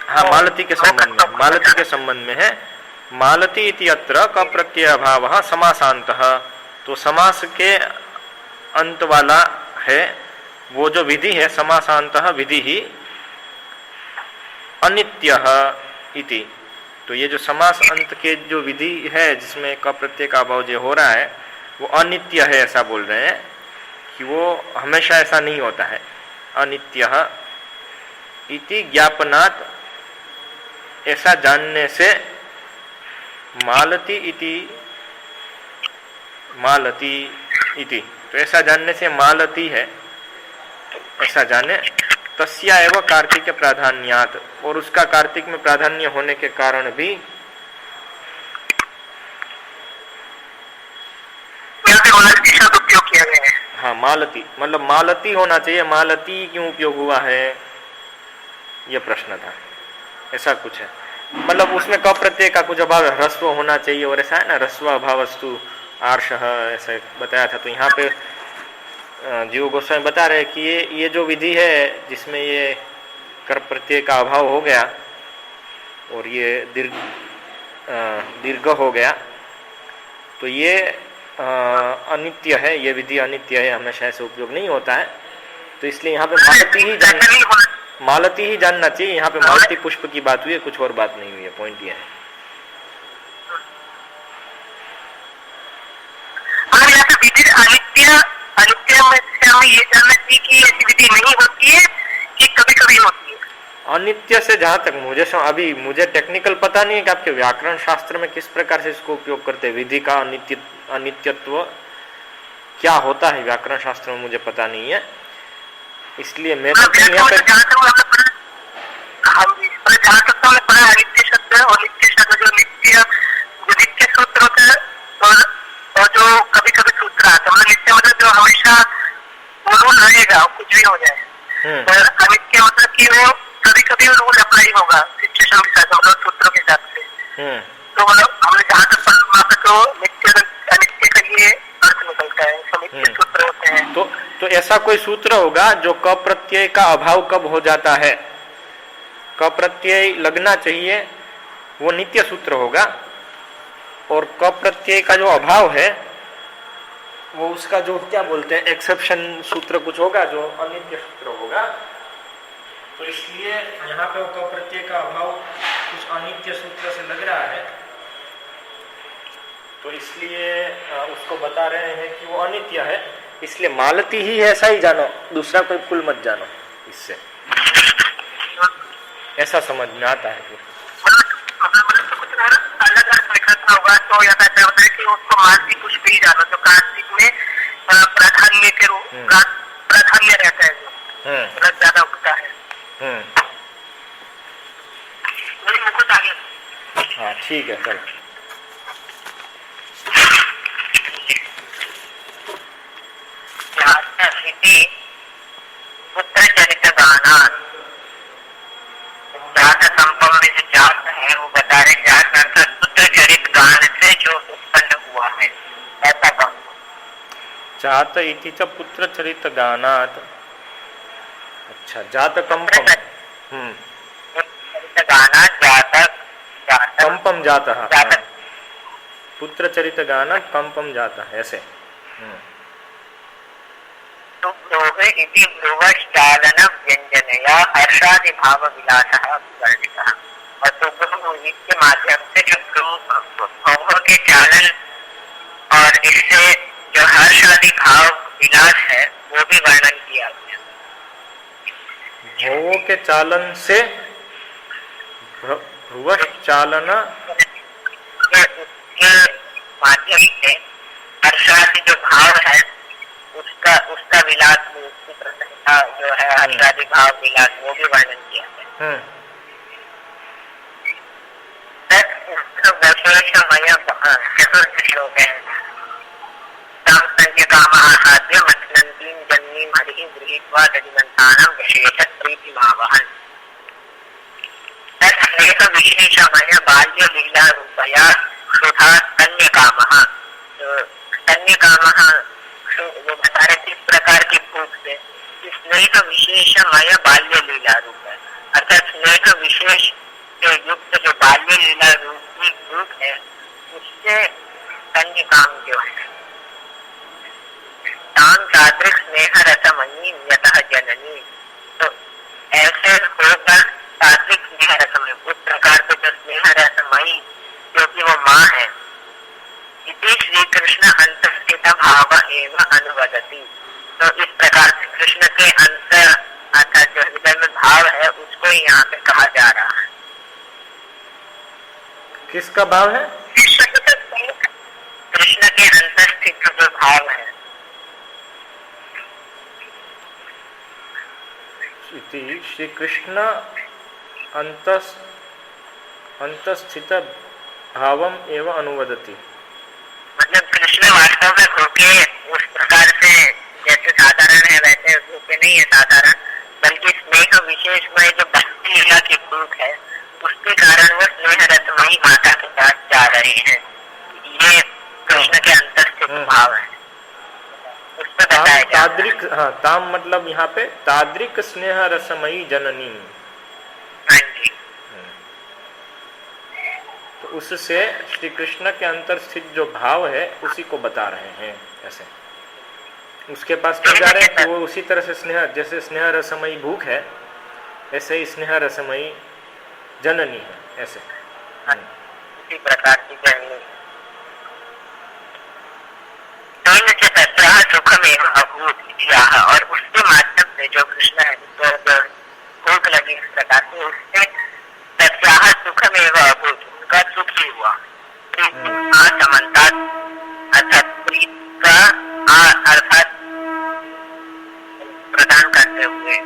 हाँ, मालती के संबंध में, मालती के संबंध में है। मालती इति अत्र क प्रत्यय अभाव समासांतः। तो समास के अंत वाला है वो जो विधि है, समासांतः विधि ही अनित्यः इति। तो ये जो समास अंत के जो विधि है जिसमें क प्रत्यय का अभाव जो हो रहा है वो अनित्य है, ऐसा बोल रहे हैं कि वो हमेशा ऐसा नहीं होता है। अनित्यः इति ज्ञापनात्, ऐसा जानने से मालती इति, तो ऐसा जानने से मालती है, ऐसा जाने। तस्या एवं कार्तिक प्राधान्यात, और उसका कार्तिक में प्राधान्य होने के कारण भी मालती शब्द उपयोग किया गया है। हाँ, मालती मतलब मालती होना चाहिए। मालती क्यों उपयोग हुआ है, यह प्रश्न था। ऐसा कुछ है, मतलब उसमें क प्रत्यय का कुछ अभाव है, ह्रस्व होना चाहिए, और ऐसा है ना, ह्रस्व अभावस्तु आर्षः, ऐसा बताया था। तो यहाँ पे जीव गोस्वामी बता रहे कि ये जो विधि है जिसमें ये कर प्रत्यय का अभाव हो गया और ये दीर्घ हो गया, तो ये अनित्य है, ये विधि अनित्य है, हमेशा ऐसे उपयोग नहीं होता है। तो इसलिए यहाँ पे मालती ही जानना चाहिए। यहाँ पे मालती पुष्प की बात हुई है, कुछ और बात नहीं हुई है। पॉइंट ये है। अनित्य में से हमें ये जानना चाहिए कि ऐसी विधि नहीं होती है कि कभी कभी होती है। अनित्य से जहां तक अभी मुझे टेक्निकल पता नहीं है कि आपके व्याकरण शास्त्र में किस प्रकार से इसको उपयोग करते हैं। विधि का अनित्यत्व क्या होता है व्याकरण शास्त्र में मुझे पता नहीं है, इसलिए मैं तो यहाँ पे अनित्य शब्द और नित्य शब्द, जो नित्य सूत्र होता है और जो कभी कभी सूत्र आता है, नित्य मतलब जो हमेशा रूल रहेगा, कुछ भी हो जाए। और अनित्य मतलब कि वो कभी कभी रूल अप्लाई होगा सिचुएशन के साथ, मतलब सूत्रों के हिसाब से। तो हमने जहाँ तक पढ़ा वहाँ पे तो नित्य अनित्य का ये अर्थ निकलता है, नित्य सूत्र होते हैं। तो ऐसा कोई सूत्र होगा जो क प्रत्यय का अभाव कब हो जाता है, क प्रत्यय लगना चाहिए, वो नित्य सूत्र होगा। और क प्रत्यय का जो अभाव है वो उसका जो क्या बोलते हैं एक्सेप्शन सूत्र कुछ होगा, जो अनित्य सूत्र होगा। तो इसलिए यहाँ पे क प्रत्यय का अभाव कुछ अनित्य सूत्र से लग रहा है, तो इसलिए उसको बता रहे हैं कि वो अनित्य है। इसलिए मालती ही है, ऐसा ही जानो, दूसरा कोई कुल मत जानो। इससे ऐसा समझ में आता है। होगा तो या ऐसा होता है कि उसको मालती पुष्प ही जानो, तो कार्तिक में प्राधान्य के रूप प्राधान्य रहता है, जो ज्यादा उगता है। मुकुट आगे। हाँ, ठीक है, चलो। पुत्र चरित गाना, जात संपम में जो जात है वो बता रहे, जात अर्थात पुत्र चरित गान से जो उत्पन्न हुआ है, ऐसा गान। जात इति च पुत्र चरित गानात। अच्छा, जात कंपम। चरित गाना जातक कंपम जातः, पुत्र चरित गानात कंपम जातः, ऐसे। सुब्रोह इति ब्रुवश्चालन व्यंजनया हर्षादि भाव विलासः वर्णितः। और सुब्रोह के माध्यम से जो भ्रूभोह के चालन और इससे जो हर्षादि भाव विलास है वो भी वर्णन किया गया। भोवों के चालन से भ्रुवश्चालन उसके माध्यम से हर्षादि जो भाव है उसका विलास, उसकी प्रसन्नता जो है हर्षादि भाव विलास वो भी वर्णन किया है। विशेषमय चतुर्थ श्लोक है। कामहासाद्य मथनन्तीं जन्मीं हरिः गृहीत्वा दधिमन्थानं विशेष प्रीतिमावहन्। तत् विशेषमय बाल्य लीला रूपया सुधा स्तन्यकामः। स्तन्यकामः वो बता रहे किस प्रकार की भूख से स्नेह विशेषमय बाल्य लीला रूप है, अर्थात स्नेह विशेष के युक्त जो बाल्य लीला रूप की भूख है उससे स्तन्य काम जो है ताम तादृक स्नेह रसमयी यतः जननी। तो ऐसे होकर तादृक स्नेह रसमयी उस प्रकार से जो स्नेह रसमयी क्योंकि वो माँ है, इति श्री कृष्ण अंतस्थित भाव एवं अनुवदति। तो इस प्रकार से कृष्ण के अंत अर्थात जो हृदय में भाव है उसको यहाँ पे कहा जा रहा है। किसका भाव है? कृष्ण के अंतस्थित जो भाव है। श्री कृष्ण अंतस्थित भावम एवं अनुवदति। मतलब कृष्ण वास्तव में भूखे उस प्रकार से जैसे साधारण है वैसे भूखे नहीं है साधारण, बल्कि स्नेह विशेष में जो भक्ति लीला की भूख है उसके कारण वो स्नेह रसमयी माता के पास जा रहे हैं। ये कृष्ण के अंतस्थित भाव है, उस पर बताया ताद्रिक। हाँ, ताम मतलब यहाँ पे ताद्रिक स्नेह रसमयी जननी। हाँ जी। तो उससे श्री कृष्ण के अंतर स्थित जो भाव है उसी को बता रहे हैं। ऐसे उसके पास क्यों जा रहे हैं कि वो उसी तरह से स्नेह, जैसे स्नेह रसमयी भूख है ऐसे ही स्नेह रसमयी जननी है। ऐसे इसी प्रकार की जननी सुखमेव अभूत, और उसके माध्यम से जो कृष्ण है भूख लगी इस प्रकार से उससे तस्याह सुखमेव अभूत, उसका सुख ही हुआ। समन्ता अर्थात प्रीत का अर्थात प्रदान करते हुए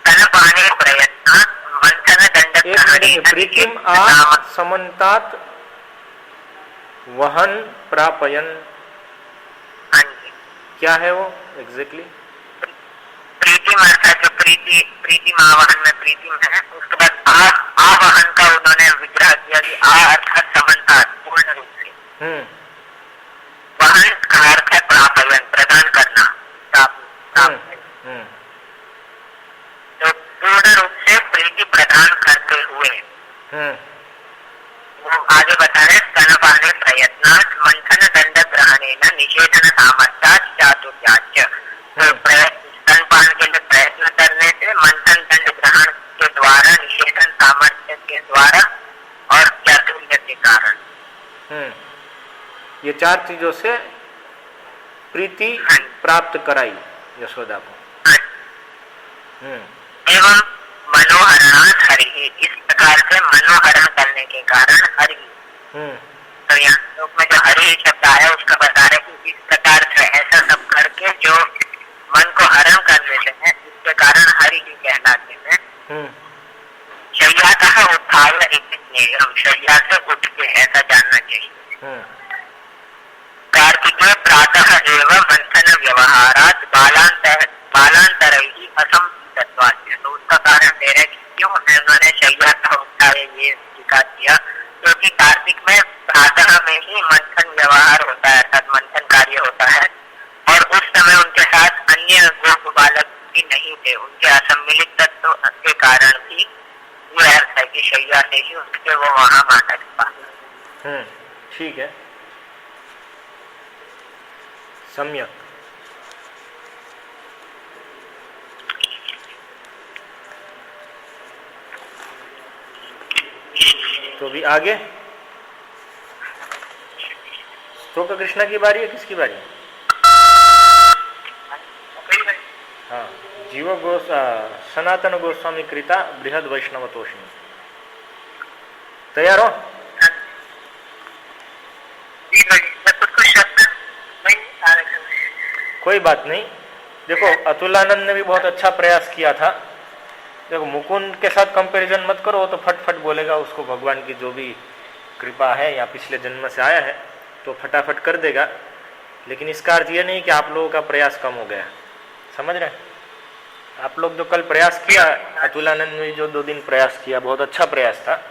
तनपाने प्रयत्न मंथन दंड प्रीतिम आ समन्तात वहन प्रापयन। क्या है वो एग्जैक्टली? प्रीतिम अर्थात जो प्रीतिम आवाहन में प्रीतिम है, उसके बाद आवाहन का उन्होंने विग्रह किया कि आ अर्थात समन्तात पूर्ण रूप से, वहन का अर्थ है प्रापयन प्रदान करना। तो पूर्ण रूप से प्रीति प्रदान करते हुए वो आगे बता रहे स्तनपाने प्रयत्नात् मंथन दंड ग्रहणेन निषेधन सामर्थ्यात् चातुर्याच्च। स्तनपान के लिए प्रयत्न करने से, मंथन दंड ग्रहण के द्वारा, निषेधन सामर्थ्य के द्वारा और चातुर्य के कारण। ये चार चीजों से प्रीति प्राप्त कराई यशोदा को। एवं मनोहरणात् हरि, इस प्रकार से मनोहरण करने के कारण हरि। तो यहाँ श्लोक में जो हरि शब्द आया उसका बता रहे कि इस प्रकार से ऐसा सब करके जो मन को हरण कर लेते हैं इसके कारण हरि ही कहलाते हैं। शय्यातः उत्थाय इति ज्ञेयम्, शय्या से उठ के ऐसा जानना चाहिए। कार्तिके प्रातः एव मंथन व्यवहारात् बालांतरैः असंतत्वात्। तो उसका कारण दे रहे कि क्यों उन्होंने शय्यातः उत्थाय ये स्वीकार किया, क्योंकि कार्तिक में प्रातः में ही मंथन व्यवहार होता है अर्थात मंथन कार्य होता है, और उस समय उनके साथ अन्य गोप बालक भी नहीं थे। उनके असम्मिलित तत्व के कारण भी ये अर्थ है कि शैया से ही उठके वो वहाँ माता के पास। ठीक है, सम्यक। तो भी आगे स्तोक कृष्णा की बारी है, किसकी बारी है? हाँ, जीव सनातन गोस्वामी कृता बृहद वैष्णव तोषणी। तैयार हो? कोई बात नहीं। देखो, अतुलानंद ने भी बहुत अच्छा प्रयास किया था। देखो, मुकुंद के साथ कंपैरिजन मत करो, तो फट फट बोलेगा, उसको भगवान की जो भी कृपा है या पिछले जन्म से आया है तो फटाफट कर देगा। लेकिन इसका अर्थ ये नहीं कि आप लोगों का प्रयास कम हो गया, समझ रहे हैं? आप लोग जो कल प्रयास किया, अतुलानंद ने जो 2 दिन प्रयास किया, बहुत अच्छा प्रयास था।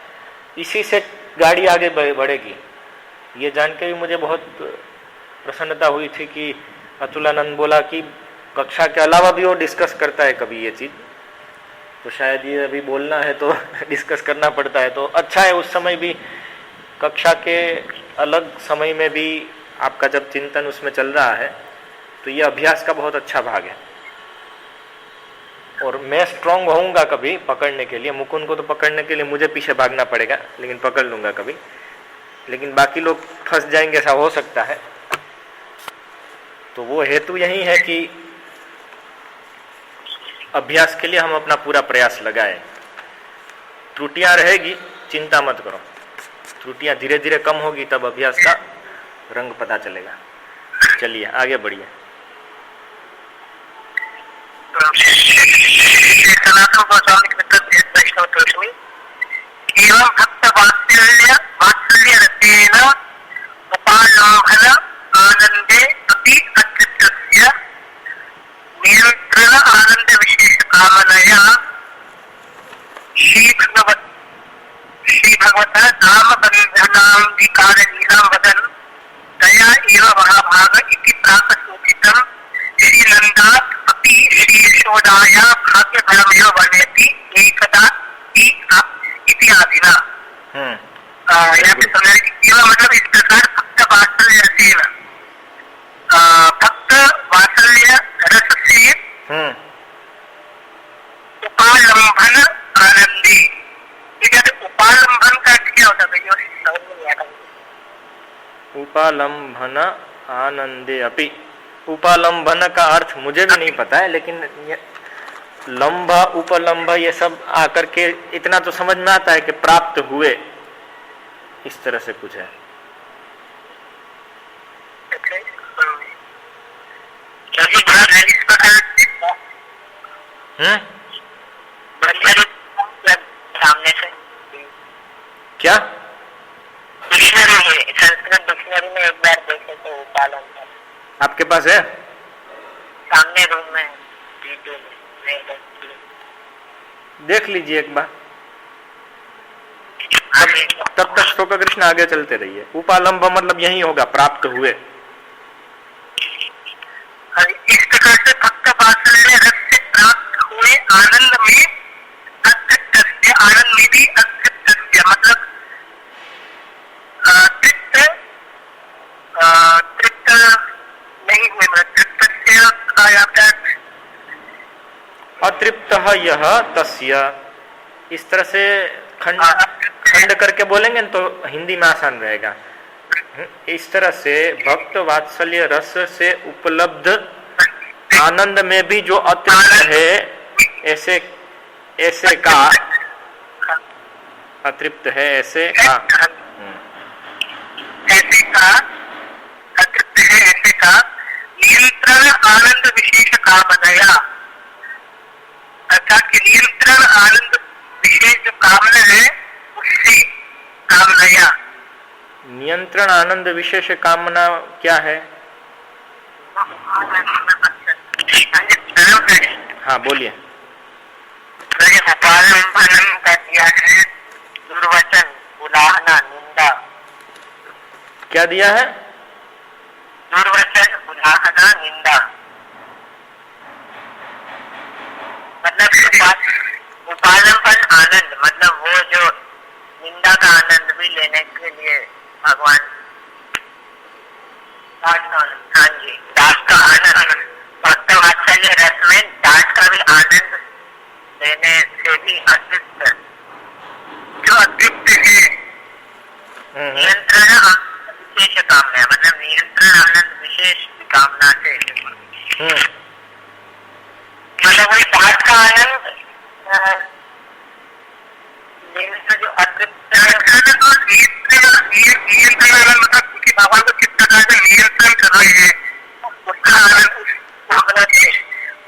इसी से गाड़ी आगे बढ़ेगी। ये जान के भी मुझे बहुत प्रसन्नता हुई थी कि अतुलानंद बोला कि कक्षा के अलावा भी वो डिस्कस करता है कभी ये चीज़, तो शायद ये अभी बोलना है तो डिस्कस करना पड़ता है। तो अच्छा है, उस समय भी कक्षा के अलग समय में भी आपका जब चिंतन उसमें चल रहा है, तो ये अभ्यास का बहुत अच्छा भाग है। और मैं स्ट्रांग होऊंगा कभी पकड़ने के लिए, मुकुंद को तो पकड़ने के लिए मुझे पीछे भागना पड़ेगा, लेकिन पकड़ लूंगा कभी। लेकिन बाकी लोग फंस जाएंगे, ऐसा हो सकता है। तो वो हेतु यही है कि अभ्यास के लिए हम अपना पूरा प्रयास लगाएं। त्रुटियां रहेगी, चिंता मत करो, त्रुटियां धीरे धीरे कम होगी, तब अभ्यास का रंग पता चलेगा। चलिए आगे बढ़िए। सनातन गोस्वामी वैष्णव तोषणी एवं भक्त वात्सल्य रतेन उपालंभन आनंदे अपि अतृप्तस्य नियंत्रण आनंद विशेष कामनया श्री भगवतः नाम बंधनांधिकार लीलां वदन् दया एव महाभाग इति प्राक सूचितम् श्री नंदात् अपि श्री यशोदाया भाग्य फलमेव वर्णयति एकदा इति आदिना। यहाँ पे समझ मतलब इस प्रकार भक्त वात्सल्य रसेन, भक्त वात्सल्य रस से उपालंभन आनंदी। ठीक है, तो उपालंभन का अर्थ क्या होता है? समझ में नहीं आता। उपालंभन आनंदे अपि, उपालंभन का अर्थ मुझे भी नहीं पता है, लेकिन लंब उपलंब ये सब आकर के इतना तो समझ में आता है कि प्राप्त हुए, इस तरह से कुछ है। सामने से क्या डिक्शनरी है, संस्कृत डिक्शनरी में एक बार देखे तो उपालंभन आपके पास है? सामने रूम में देख लीजिए एक बार, तब तक स्तोक कृष्ण आगे चलते रहिए। उपालंब मतलब यही होगा, प्राप्त हुए। इस प्रकार से भक्त वात्सल्य रस से प्राप्त हुए आनंद में अतृप्त, आनंद में भी अतृप्त मतलब तृप्त नहीं हुए, तृप्त अतृप्त यह तस्य, इस तरह से खंड करके बोलेंगे तो हिंदी में आसान रहेगा। इस तरह से भक्त वात्सल्य रस से उपलब्ध आनंद में भी जो अतृप्त है, ऐसे का अतृप्त है, ऐसे का अतृप्त है, ऐसे का नियंत्रण आनंद विशेष कामनया, अर्थात कि नियंत्रण आनंद विशेष जो कामना है उससे कामनया। नियंत्रण आनंद विशेष कामना क्या है? हाँ बोलिए। उपालंभन का दिया है दुर्वचन, उलाहना, निंदा। क्या दिया है? दुर्वचन, उलाहना, निंदा। मतलब उपालंभन आनंद मतलब वो जो निंदा का आनंद भी लेने के लिए भगवान, हाँ जी, दास का आनंद, भक्त वात्सल्य रस में दास का भी आनंद लेने से भी अतृप्त, जो अतृप्त है नियंत्रण विशेष कामना, मतलब नियंत्रण आनंद विशेष कामना से, मतलब वही बात का आनंद जो अतृप्त नियंत्रण आनंद, मतलब किसी भगवान को किस प्रकार से नियंत्रण कर रहे हैं उसका आनंद, उस कामना से,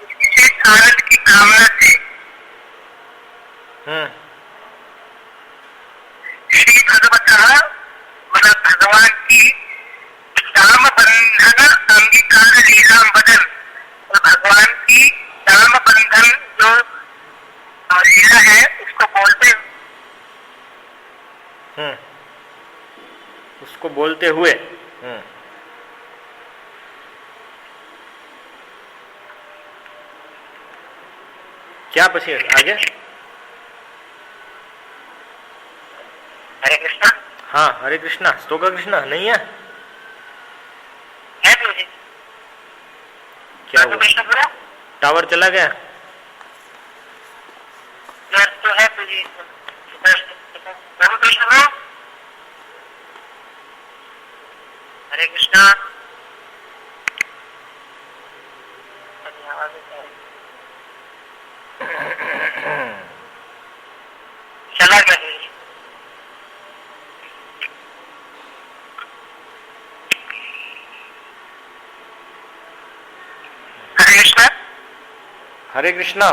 उस विशेष आनंद की कामना से श्री भगवतः, मतलब भगवान की दाम बंधन अंगीकार लीला बदन, और भगवान की दाम बंधन जो लीला है उसको बोलते हुए क्या पछी आगे? हरे कृष्णा। हाँ, हरे कृष्णा। स्तोक कृष्णा नहीं है? क्या हुआ? टावर चला गया? तो है हरे कृष्णा। चला गया? हरे कृष्णा। हरे कृष्णा।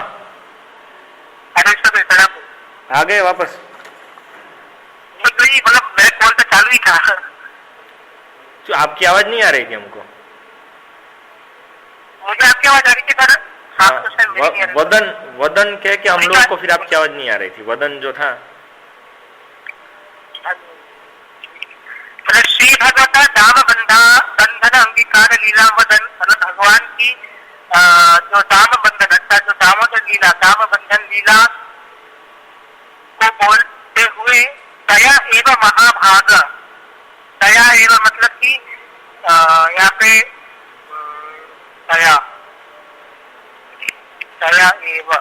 हरे कृष्णा। आ गए वापस? तो ये मतलब मेरे कॉल तो चालू ही था। तो आपकी आवाज नहीं आ रही थी हमको? मुझे आपकी आवाज आ रही थी पर वदन वदन कह के हम लोग को फिर आपकी आवाज नहीं आ रही थी। वदन जो था मतलब श्री भगवता दाम बंधन अंगीकार लीला वदन, मतलब भगवान की जो दाम बंधन, जो दामोदर लीला, दाम बंधन लीला को बोलते हुए दया एवं महाभाग, दया एवं मतलब कि यहाँ पे दया एवं,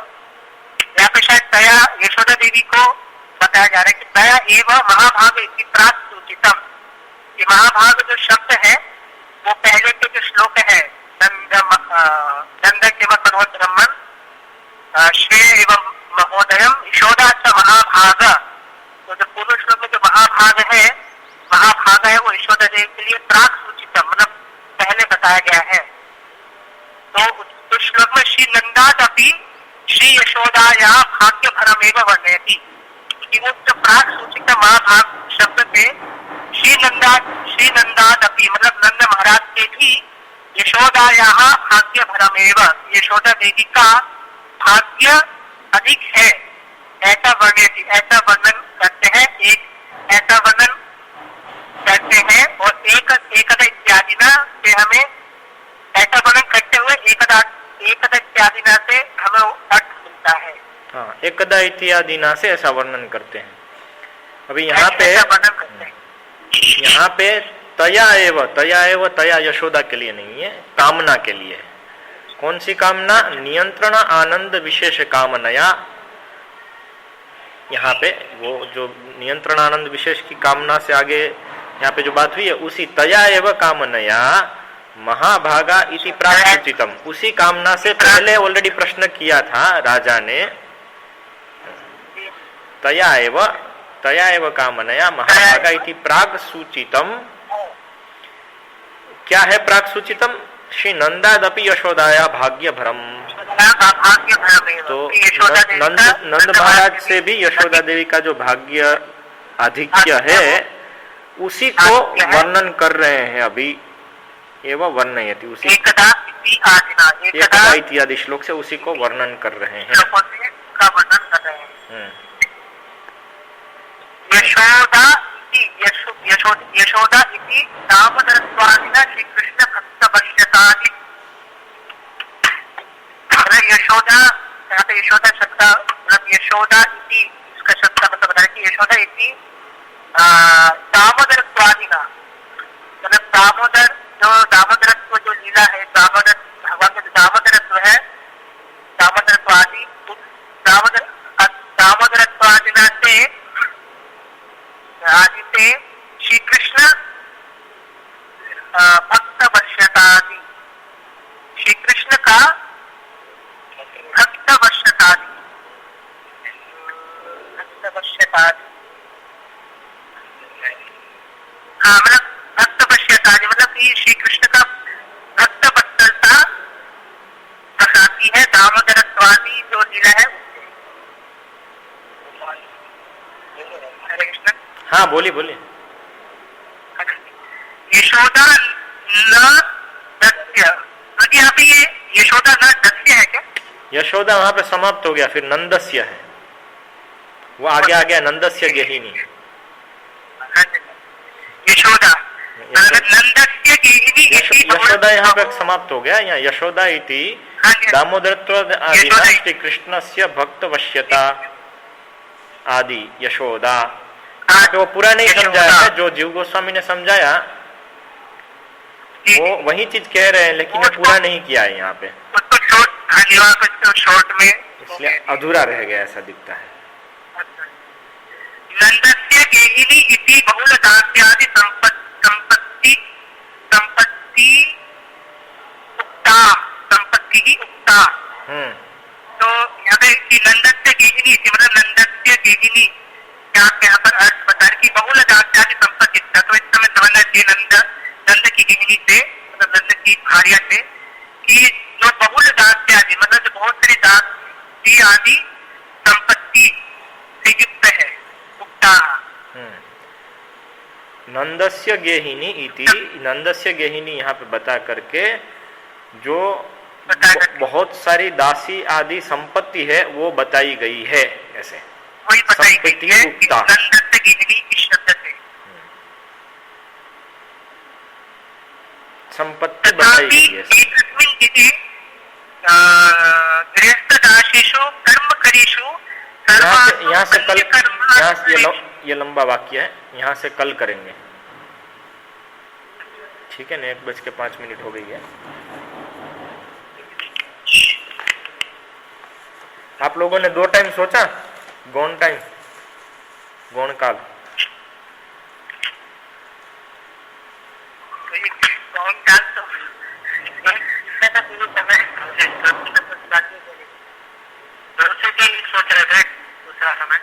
यहाँ पे शायद दया यशोदा देवी को बताया जा रहा है कि दया एवं महाभाग की प्राप्त सूचितम। ये महाभाग जो शब्द है वो पहले के जो श्लोक है नंद एवं पर्वत ब्रह्मन श्रेय एवं महोदयम यशोदा च महाभाग, तो जो पूर्व श्लोक में जो महाभाग है वो यशोदा देवी के लिए प्राक सूचितम, मतलब पहले बताया गया है। तो उस श्लोक में श्री नंदादपि श्री यशोदाया भाग्य भरमेव वर्णयति, कि वो जो प्राक सूचित महाभाग शब्द पे श्री नंदादपि मतलब नंद महाराज के भी यशोदाया भाग्य भरमेव, यशोदा देवी का भाग्य अधिक है ऐसा वर्णयति, ऐसा वर्णन करते हैं, एक ऐसा वर्णन करते हैं। और एकदा इत्यादि ना से हमें ऐसा वर्णन करते हुए एकदा इत्यादि ना से हमें अर्थ मिलता है। हाँ, एकदा इत्यादि ना से ऐसा वर्णन करते हैं। अभी यहाँ पे तया एव तया यशोदा के लिए नहीं है, कामना के लिए है। कौन सी कामना? नियंत्रण आनंद विशेष कामनया। यहाँ पे वो जो नियंत्रण आनंद विशेष की कामना से आगे यहाँ पे जो बात हुई है, उसी तया एव कामनया महाभागा इति प्राप्तितम, उसी कामना से पहले ऑलरेडी प्रश्न किया था राजा ने। तया एव कामनया महाभागा इति प्राग सूचितम। क्या है प्राग सूचितम? श्री नंदादपि यशोदाया भाग्य भरम। तो नंद महाराज से भी यशोदा देवी का जो भाग्य आधिक्य है उसी को वर्णन कर रहे हैं अभी। एवं वर्णयति, उसी एकदा इत्यादि श्लोक से उसी को वर्णन कर रहे हैं। यशोदा इति दामोदरस्वामिना श्री कृष्ण भक्त वश्यतादि, यशोदा, यहाँ पे यशोदा शब्द मतलब यशोदा इति, इसका शब्द मतलब बता रहे कि यशोदा इति दामोदरस्वामिना, मतलब दामोदर जो दामोदरत्व जो लीला है, दामोदर भगवान का जो दामोदरत्व है, दामोदरत्वादि दामोदरत्वादिना से आदि से भक्त वश्यतादि, श्री कृष्ण का भक्त वश्यतादि, हाँ मतलब भक्त वश्यतादि मतलब कि श्री कृष्ण का भक्त वत्सलता दर्शाती है, दामोदरत्वादि जो लीला है उससे। हरे कृष्ण। हाँ बोलिए बोलिए। यशोदा न दस्य, तो यहाँ पे ये यशोदा न दस्य है क्या? यशोदा वहां पे समाप्त हो गया, फिर नंदस्य है, वो आगे आ गया नंदस्य गेहिनी। यशोदा नंदस्य गेहिनी, यशोदा यहाँ पे समाप्त हो गया। यहाँ यशोदा इति दामोदरत्व आदिना श्री कृष्णस्य भक्त वश्यता आदि यशोदा। तो वो पूरा नहीं समझाया है, जो जीव गोस्वामी ने समझाया वो वही चीज कह रहे हैं, लेकिन पूरा नहीं किया है यहाँ पे, शॉर्ट में, इसलिए अधूरा रह गया ऐसा दिखता है। नंदस्य गेहिनी इति बहुल दास्यादि संपत्ति उक्ता, संपत्ति ही उक्ता। तो यहाँ पे नंदस्य गेहिनी मतलब नंदस्य गेहिनी यहाँ पर अर्थ बता रहे कि बहुल दास्यादि संपत्ति, तो इस समय समझना चाहिए नंद की गेहिनी से मतलब नंद की भार्या से कि जो बहुल दास्यादि मतलब जो बहुत सारी दासी आदि संपत्ति से युक्त है, उक्ता। नंदस्य गेहिनी इति, नंदस्य गेहिनी यहाँ पे बता करके जो बहुत सारी दासी आदि संपत्ति है वो बताई गई है, ऐसे वही बताई गई है नंदस्य गेहिनी इस शब्द से संपत्ति बताई गई है। गृहस्थदासीषु कर्मकरीषु, यहाँ से कल, यहाँ से ये लंबा वाक्य है, यहाँ से कल करेंगे, ठीक है ना? 1:05 हो गई है। आप लोगों ने 2 टाइम सोचा, गौण टाइम, गौण काल, दूसरा समय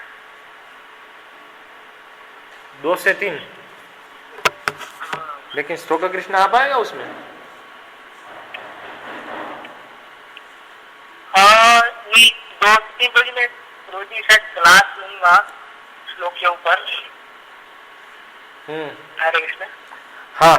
2 से 3, लेकिन स्तोत्र कृष्ण आ पाएगा उसमें? ये 2-3 बजे में रोजी शायद क्लास लूंगा श्लोक के ऊपर। हरे कृष्ण। हाँ